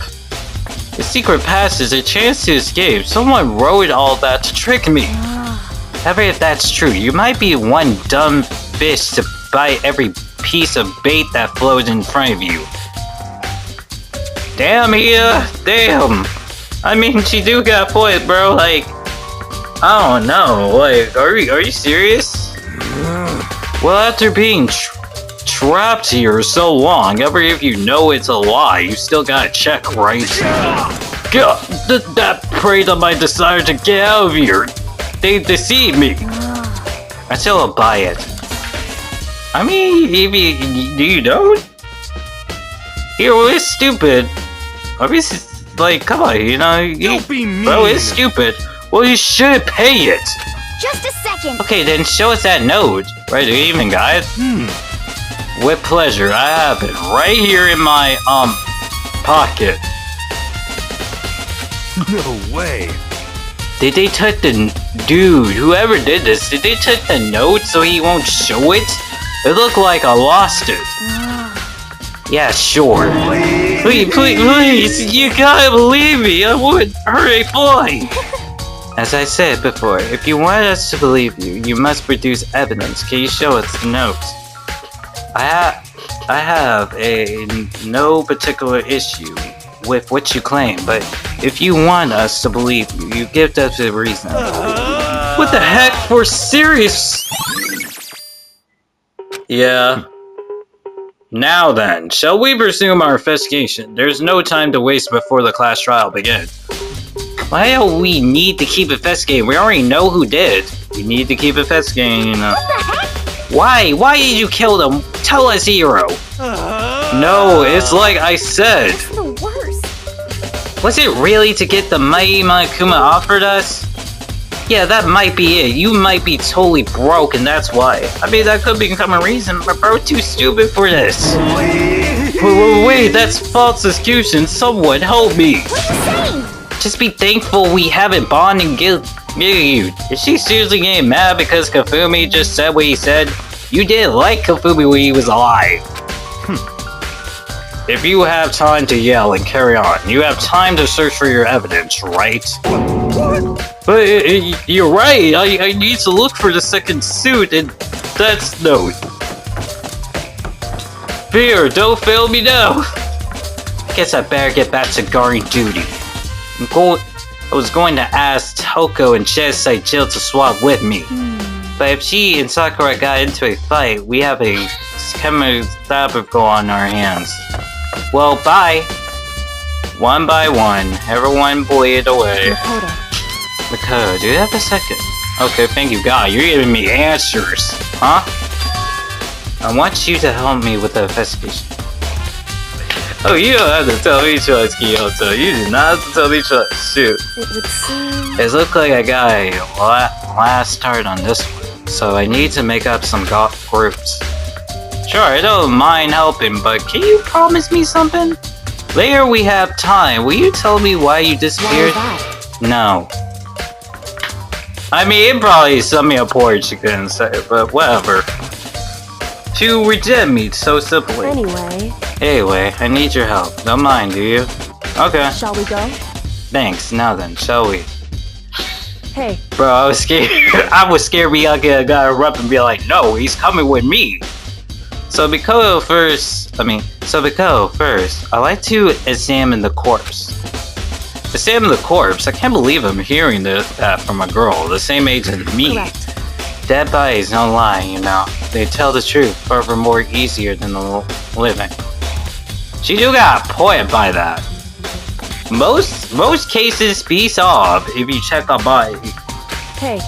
The secret passage, a chance to escape. Someone wrote all that to trick me. However, if that's true, you might be one dumb fish to bite every piece of bait that floats in front of you. Damn, Ia! Damn! I mean, she do got a point, bro. Like, I don't know. Like, are you serious? Well, after being trapped here so long, ever if you know it's a lie, you still gotta check, right? God, that preyed on my desire to get out of here. They deceived me. I still don't buy it. I mean, do you don't? Hiro is stupid. Obviously, like, come on, you know, Don't be mean. Bro is stupid. Well, you should pay it. Just a second. Okay, then show us that note. Right, good evening, guys. With pleasure, I have it right here in my pocket. No way. Did they touch the dude? Whoever did this, did they touch the note so he won't show it? It looked like I lost it. Yeah, sure. Please, you gotta believe me. I wouldn't hurt a fly. As I said before, if you want us to believe you, you must produce evidence. Can you show us the note? I have no particular issue with what you claim, but if you want us to believe you, you give us a reason. What the heck? For serious? Yeah. Now then, shall we resume our investigation? There's no time to waste before the class trial begins. Why do we need to keep investigating? We already know who did. We need to keep investigating, you know. What the heck? Why? Why did you kill them? Tell us, Hiro. No, it's like I said. It's the worst. Was it really to get the mighty Monokuma offered us? Yeah, that might be it. You might be totally broke and that's why. I mean, that could become a reason, but bro, too stupid for this. Wait, that's false execution. Someone help me. What are you saying? Just be thankful we haven't bonded and you. Is she seriously getting mad because Hifumi just said what he said? You didn't like Hifumi when he was alive. If you have time to yell and carry on, you have time to search for your evidence, right? What? But you're right, I need to look for the second suit and that's no. Fear, don't fail me now. I guess I better get back to guarding duty. I was going to ask Toko and Chesai Jill to swap with me. But if she and Sakura got into a fight, we have a chemical on our hands. Well, bye. One by one, everyone bleed away. Makoto, do you have a second? Okay, thank you, God. You're giving me answers, huh? I want you to help me with the investigation. Oh, you don't have to tell me twice, Kyoto. You do not have to tell me twice. Shoot. It would seem... It looks like I got a last start on this one, so I need to make up some groups. Sure, I don't mind helping, but can you promise me something? Later we have time. Will you tell me why you disappeared? No. I mean, it probably sent me a porch you couldn't say, but whatever. To reject me so simply. Anyway, I need your help. Don't mind, do you? Okay. Shall we go? Thanks. Now then, shall we? Hey. Bro, I was scared. I was scared Miyake got erupt and be like, no, he's coming with me. So Biko first, I like to examine the corpse. Examine the corpse? I can't believe I'm hearing that from a girl, the same age as me. Correct. Dead bodies don't lie, you know. They tell the truth, far more easier than the living. She do got a point by that. Most cases be solved if you check a body. Hey.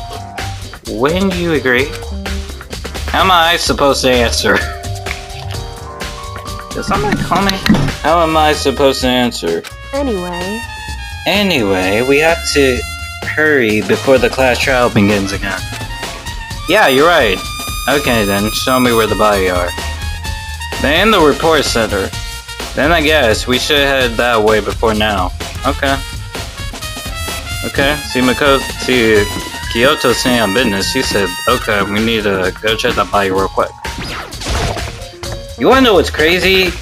When do you agree? How am I supposed to answer? Does somebody call me? How am I supposed to answer? Anyway, we have to hurry before the class trial begins again. Yeah, you're right. Okay then, show me where the body are. They're in the report center. Then I guess we should head that way before now. Okay. See, Kyoto's saying on business. She said, okay, we need to go check that body real quick. You wanna know what's crazy?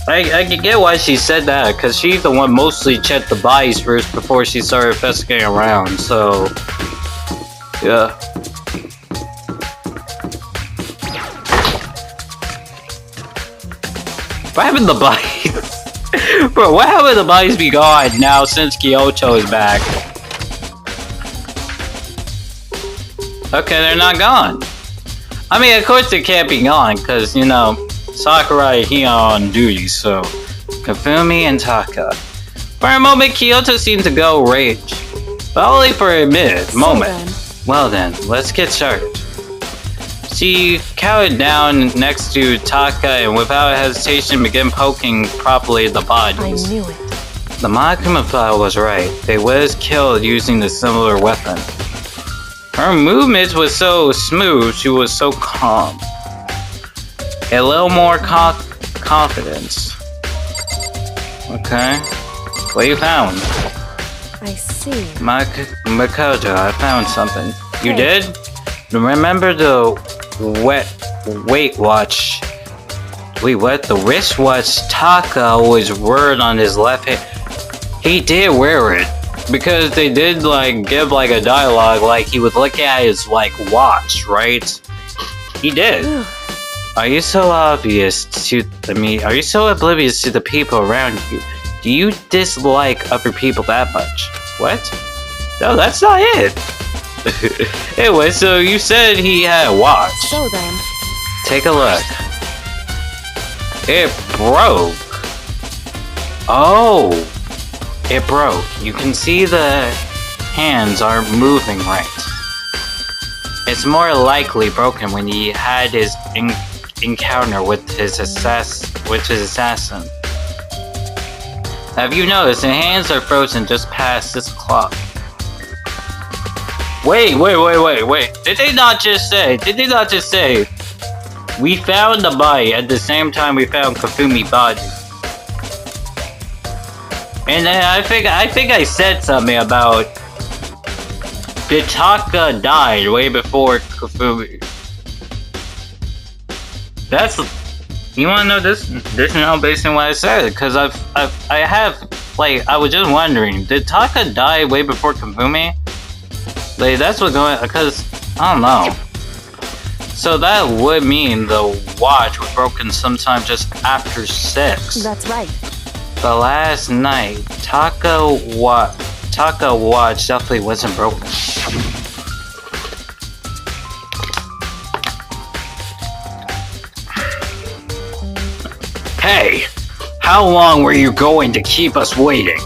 I can get why she said that, because she's the one mostly checked the bodies first before she started investigating around, so... yeah. What happened to the bodies? Bro, what happened to the bodies be gone now since Kyoto is back? Okay, they're not gone. I mean, of course they can't be gone, because, you know, Sakurai here on duty, so... Hifumi and Taka. For a moment, Kyoto seemed to go rage. But only for a moment. Well then, let's get started. She cowered down next to Taka and without hesitation began poking properly at the bodies. I knew it. The monokuma file was right. They was killed using a similar weapon. Her movements was so smooth, she was so calm. A little more confidence. Okay. What you found? I see. Makoto, I found something. You did? Remember the weight watch? Wait, what? The wristwatch Taka always wore on his left hand. He did wear it. Because they did, like, give, like, a dialogue, like, he would look at his, like, watch, right? He did. Are you so oblivious to the people around you? Do you dislike other people that much? What? No, that's not it. Anyway, so you said he had a watch. So then. Take a look. It broke. Oh. It broke. You can see the hands aren't moving right. It's more likely broken when he had his encounter with his assassin. Have you noticed the hands are frozen just past this clock? Wait. Did they not just say we found the body at the same time we found Hifumi's body? And then I think I said something about Kiyotaka died way before Hifumi. That's, you wanna know this now based on what I said, because I was just wondering, did Taka die way before Hifumi? Like, that's what's going, because, I don't know. So that would mean the watch was broken sometime just after 6. That's right. The last night, Taka watch definitely wasn't broken. Hey! How long were you going to keep us waiting?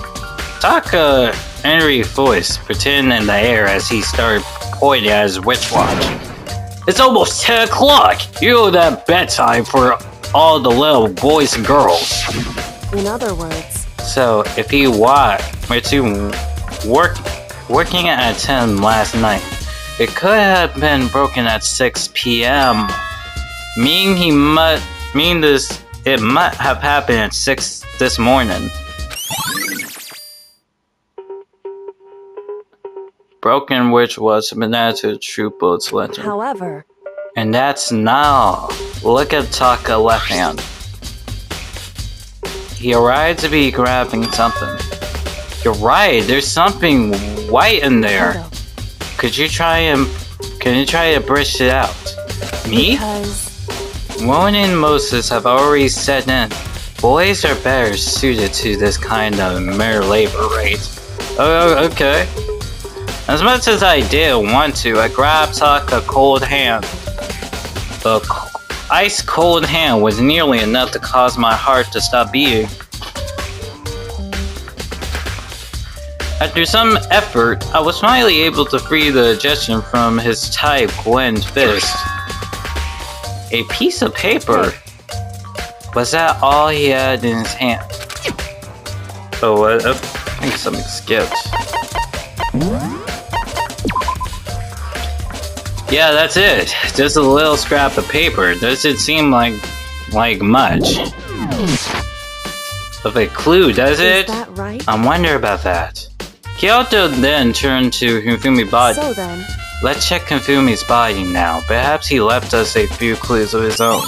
Taka, angry voice, pretended in the air as he started pointing at his witch watch. It's almost 10 o'clock! You know that bedtime for all the little boys and girls. In other words. So, if he working at 10 last night, It could have been broken at 6 p.m. It might have happened at 6 this morning. Broken, which was banana to true bullets letter. However, and that's now. Look at Taka left hand. He arrived to be grabbing something. You're right, there's something white in there. Can you try to brush it out? Me? Moen and Moses have already set in. Boys are better suited to this kind of mere labor, right? Oh, okay. As much as I did want to, I grabbed Taka's cold hand. The ice cold hand was nearly enough to cause my heart to stop beating. After some effort, I was finally able to free the Egyptian from his tight Gwen's fist. A piece of paper? Was that all he had in his hand? Oh, I think something skipped. Yeah, that's it. Just a little scrap of paper. Doesn't seem like much of a clue, does it? Is that right? I wonder about that. Kyoto then turned to Hifumi's body. So then, Let's check Hifumi's body now. Perhaps he left us a few clues of his own.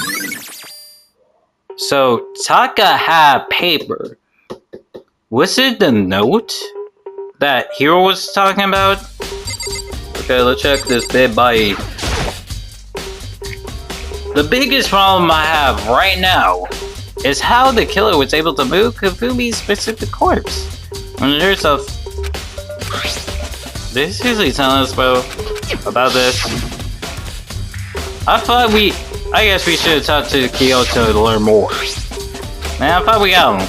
So, Taka had paper. Was it the note that Hiro was talking about? Okay, let's check this dead body. The biggest problem I have right now is how the killer was able to move Hifumi's specific corpse. When there's a... Did he usually tell us about this? I guess we should have talked to Kyoto to learn more. Man, I thought we got him.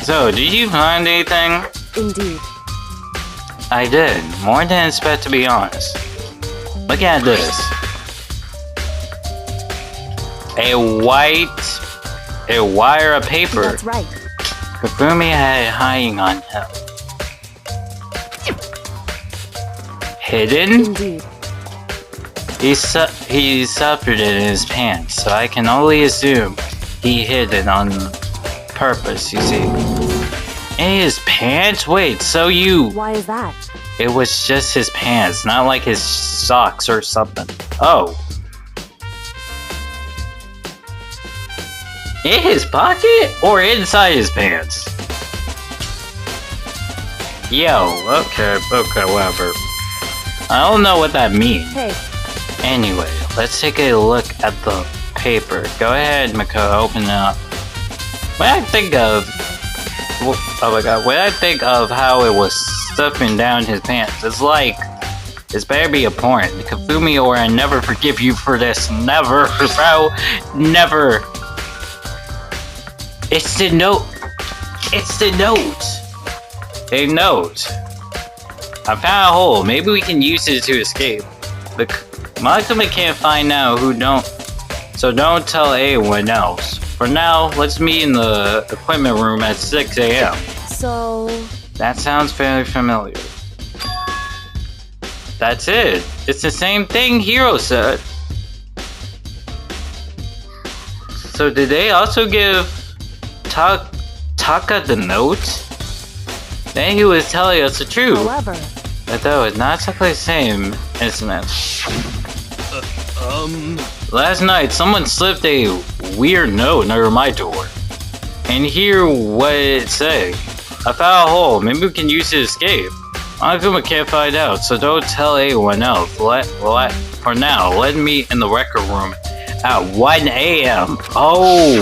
So, did you find anything? indeed. I did. More than expect, to be honest. Look at this. A wire of paper. That's right. Hifumi had it hiding on him. Hidden? Indeed. He suffered it in his pants, so I can only assume he hid it on purpose, you see. In his pants? Wait, so you... Why is that? It was just his pants, not like his socks or something. Oh. In his pocket? Or inside his pants? Yo, okay, whatever. I don't know what that means. Hey. Anyway, let's take a look at the paper. Go ahead, Mako, open it up. When I think of... Oh my god, when I think of how it was stuffing down his pants, it's like... It's better be a porn. Hifumi, or I never forgive you for this. Never, bro. Never. It's the note. It's the note. A note. I found a hole. Maybe we can use it to escape. The monokuma can't find out who don't. So don't tell anyone else. For now, let's meet in the equipment room at 6 a.m. So... That sounds fairly familiar. That's it. It's the same thing Hiro said. So did they also give Taka the note? Then he was telling us the truth. However... But that was not exactly the same incident. Last night, someone slipped a weird note under my door. And here, what did it say? I found a hole. Maybe we can use it to escape. Monokuma can't find out, so don't tell anyone else. For now, let me meet in the record room at 1 a.m. Oh!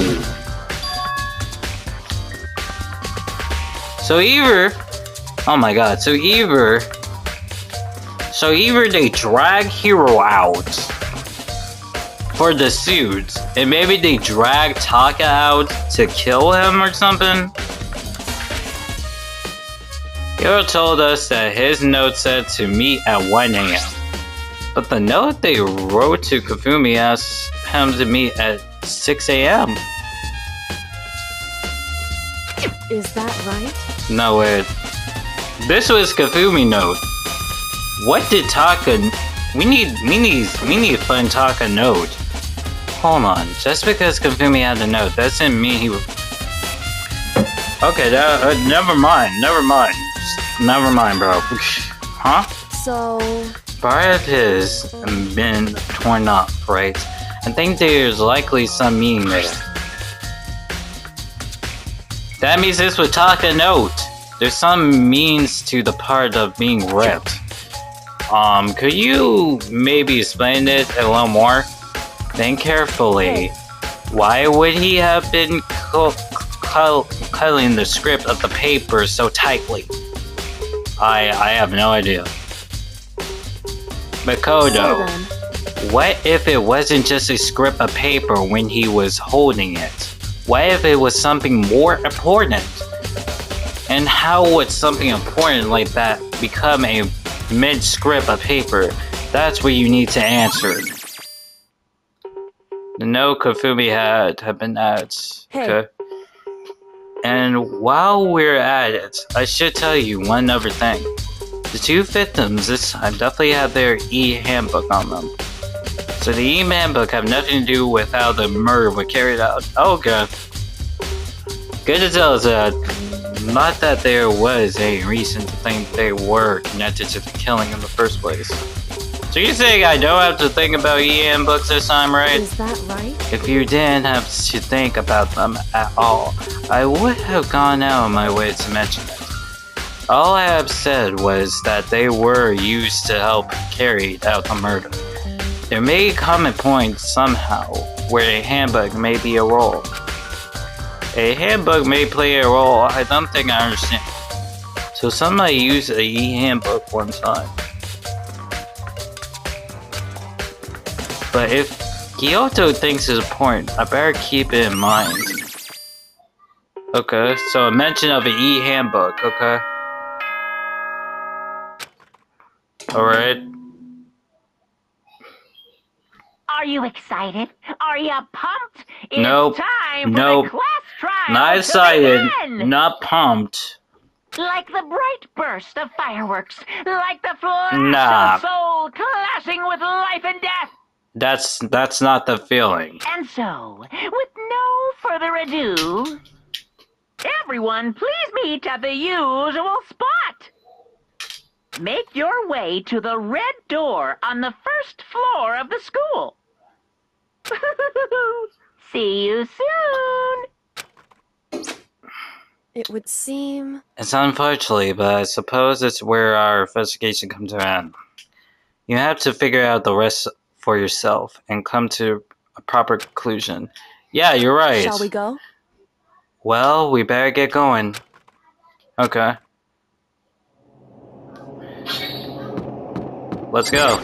So either... Oh my god, so either they drag Hiro out for the suit, and maybe they drag Taka out to kill him or something. Hiro told us that his note said to meet at 1 a.m. But the note they wrote to Hifumi asked him to meet at 6 a.m. Is that right? No, wait. This was Hifumi note. What did Taka? We need to find Taka note. Hold on. Just because Hifumi had the note doesn't mean he. Okay, never mind. Never mind, bro. Huh? So... Part of his been torn up, right? I think there's likely some meaning there. That means this would Taka note. There's some means to the part of being ripped. Could you maybe explain it a little more? Think carefully. Why would he have been cuddling the script of the paper so tightly? I have no idea. Makoto, what if it wasn't just a script of paper when he was holding it? What if it was something more important? And how would something important like that become a mid-script of paper? That's what you need to answer. The note Hifumi had been at. Okay. And while we're at it, I should tell you one other thing. The two victims this time definitely had their e-handbook on them. So the e-handbook have nothing to do with how the murder was carried out. Oh god. Good to tell us that. Not that there was a reason to think they were connected to the killing in the first place. So you're saying I don't have to think about e-handbooks this time, right? Is that right? If you didn't have to think about them at all, I would have gone out of my way to mention it. All I have said was that they were used to help carry out the murder. There may come a point somehow where a handbook may be a role. A handbook may play a role, I don't think I understand. So somebody used a e-handbook one time. But if Kyoto thinks it's important, I better keep it in mind. Okay, so a mention of an e-handbook, okay? Alright. Are you excited? Are you pumped? It's Nope. time for the class trial. Not excited, not pumped. Like the bright burst of fireworks, like the flash of soul clashing with life and death. That's not the feeling. And so, with no further ado, everyone please meet at the usual spot. Make your way to the red door on the first floor of the school. See you soon. It would seem... It's unfortunately, but I suppose it's where our investigation comes to an end. You have to figure out the rest for yourself and come to a proper conclusion. Yeah, you're right. Shall we go? Well, we better get going. Okay. Let's go.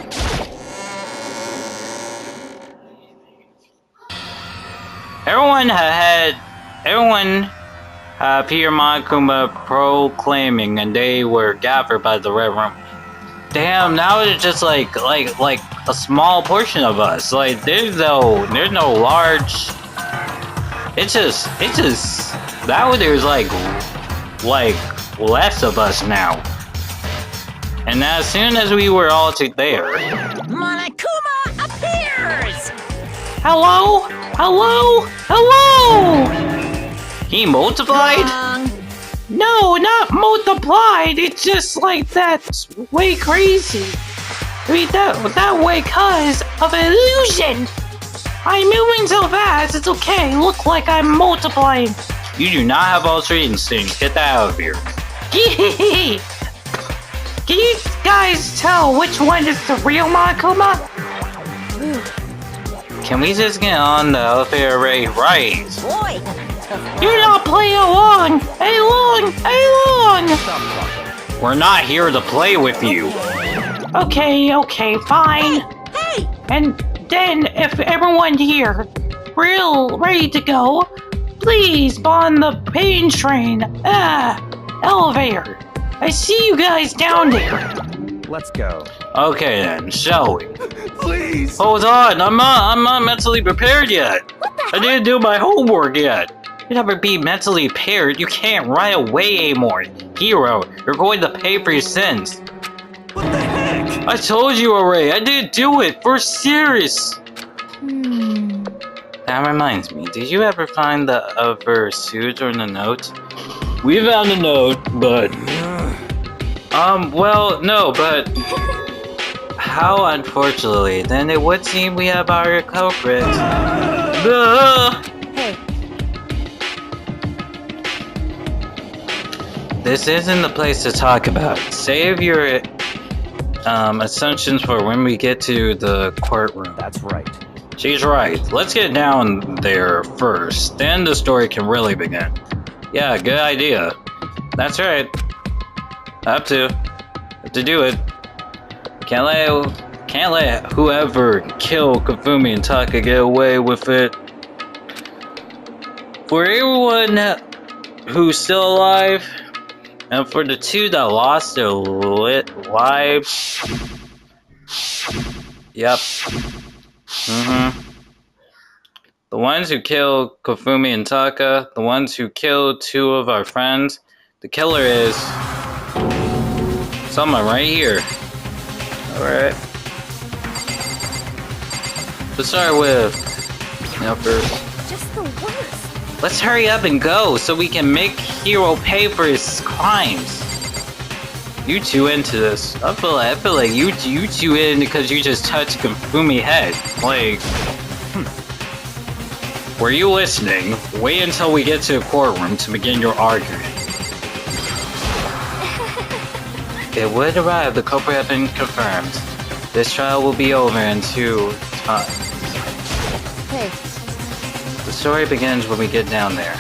Everyone had Peter Monokuma proclaiming, and they were gathered by the red room. Damn, now it's just like a small portion of us. Like there's no large. It's just now there's like less of us now. And as soon as we were all there, Monokuma appears! Hello? Hello? Hello? He multiplied? Wrong. No, not multiplied. It's just like that's way crazy. I mean, that way cause of illusion. I'm moving so fast, it's okay. Look like I'm multiplying. You do not have ultra instinct. Get that out of here. Can you guys tell which one is the real Monokuma? Can we just get on the elevator already? Right. Boy! You're not playing along! We're not here to play with you. Okay, fine. Hey! And then, if everyone here ready to go, please bond the pain train. Elevator. I see you guys down there. Let's go. Okay then, shall we? Please! Hold on, I'm not mentally prepared yet. I didn't do my homework yet. You never be mentally prepared. You can't run away anymore. Hero, you're going to pay for your sins. What the heck? I told you already, I didn't do it. We're serious. That reminds me, did you ever find the other suit or the note? We found a note, but... well, no, but... How unfortunately, then it would seem we have our culprit. Hey. This isn't the place to talk about. Save your assumptions for when we get to the courtroom. That's right. She's right. Let's get down there first. Then the story can really begin. Yeah, good idea. That's right. Have to do it. Can't let whoever killed Hifumi and Taka get away with it. For everyone who's still alive, and for the two that lost their lives. Yep. The ones who killed Hifumi and Taka, the ones who killed two of our friends. The killer is someone right here. Alright. Let's start with first. Just the worst. Let's hurry up and go so we can make Hero pay for his crimes. You two into this. I feel like you two in because you just touched Hifumi's head. Like, were you listening? Wait until we get to the courtroom to begin your argument. It would arrive, the culprit has been confirmed. This trial will be over in 2 times. Hey. The story begins when we get down there.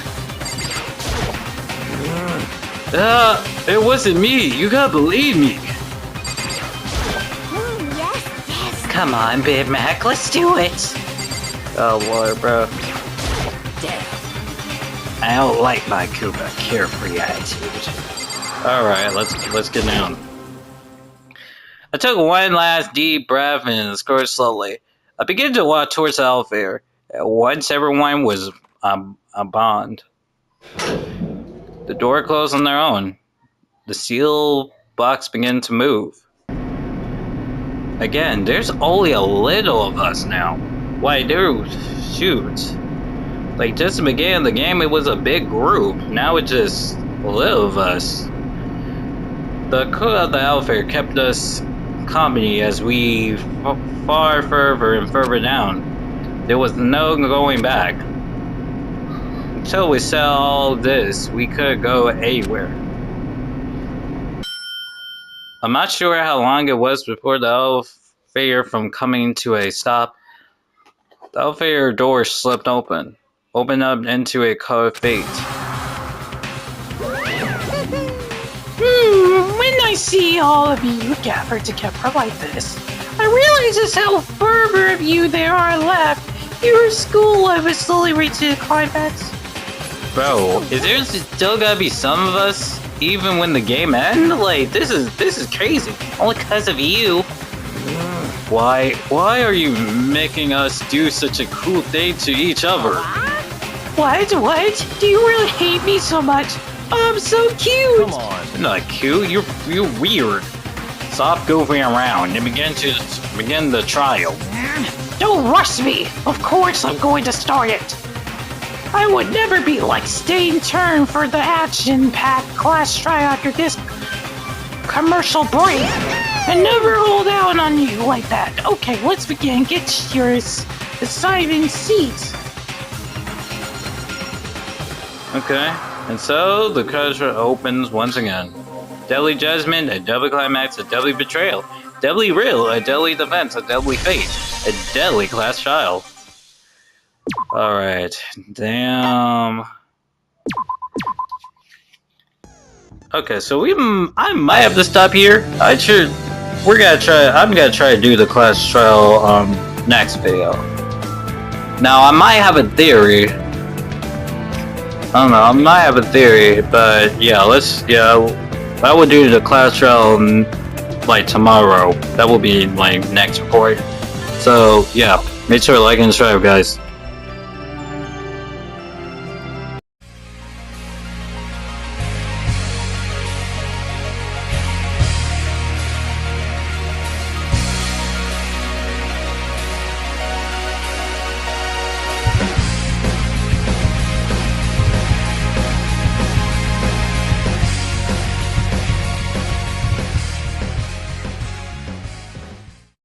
It wasn't me. You gotta believe me. Yes. Come on, Big Mac, let's do it. Oh Lord, bro. Damn. I don't like my Koopa carefree attitude. Alright, let's get down. I took one last deep breath and scored slowly. I began to walk towards the elevator. Once everyone was a bond. The door closed on their own. The seal box began to move. Again, there's only a little of us now. Why, dude, shoot. Like, just to begin the game, it was a big group. Now it's just a little of us. The crew of the elevator kept us company as we far further and further down. There was no going back. Until we saw all this, we could go anywhere. I'm not sure how long it was before the elevator from coming to a stop. The elevator door slipped opened up into a cold fate. When I see all of you gathered together like this, I realize just how further of you there are left. Your school life is slowly reaching a climax. Bro, is there still gotta be some of us, even when the game ends? Like, this is crazy. Only because of you. Why are you making us do such a cool thing to each other? What? Do you really hate me so much? I'm so cute! Come on. You're not cute, you're weird. Stop goofing around and begin the trial. Don't rush me! Of course I'm going to start it! I would never be like staying turn for the action-packed class trial after this commercial break. I never hold out on you like that. Okay, let's begin. Get your assignment seats. Okay, and so the curtain opens once again. Deadly judgment, a deadly climax, a deadly betrayal, deadly real, a deadly defense, a deadly fate, a deadly class trial. Alright, damn. Okay, so I might have to stop here. I'm gonna try to do the class trial next video. Now I might have a theory. I don't know, I might have a theory, but yeah, I will do the class trial like tomorrow. That will be my next report. So yeah, make sure to like and subscribe, guys.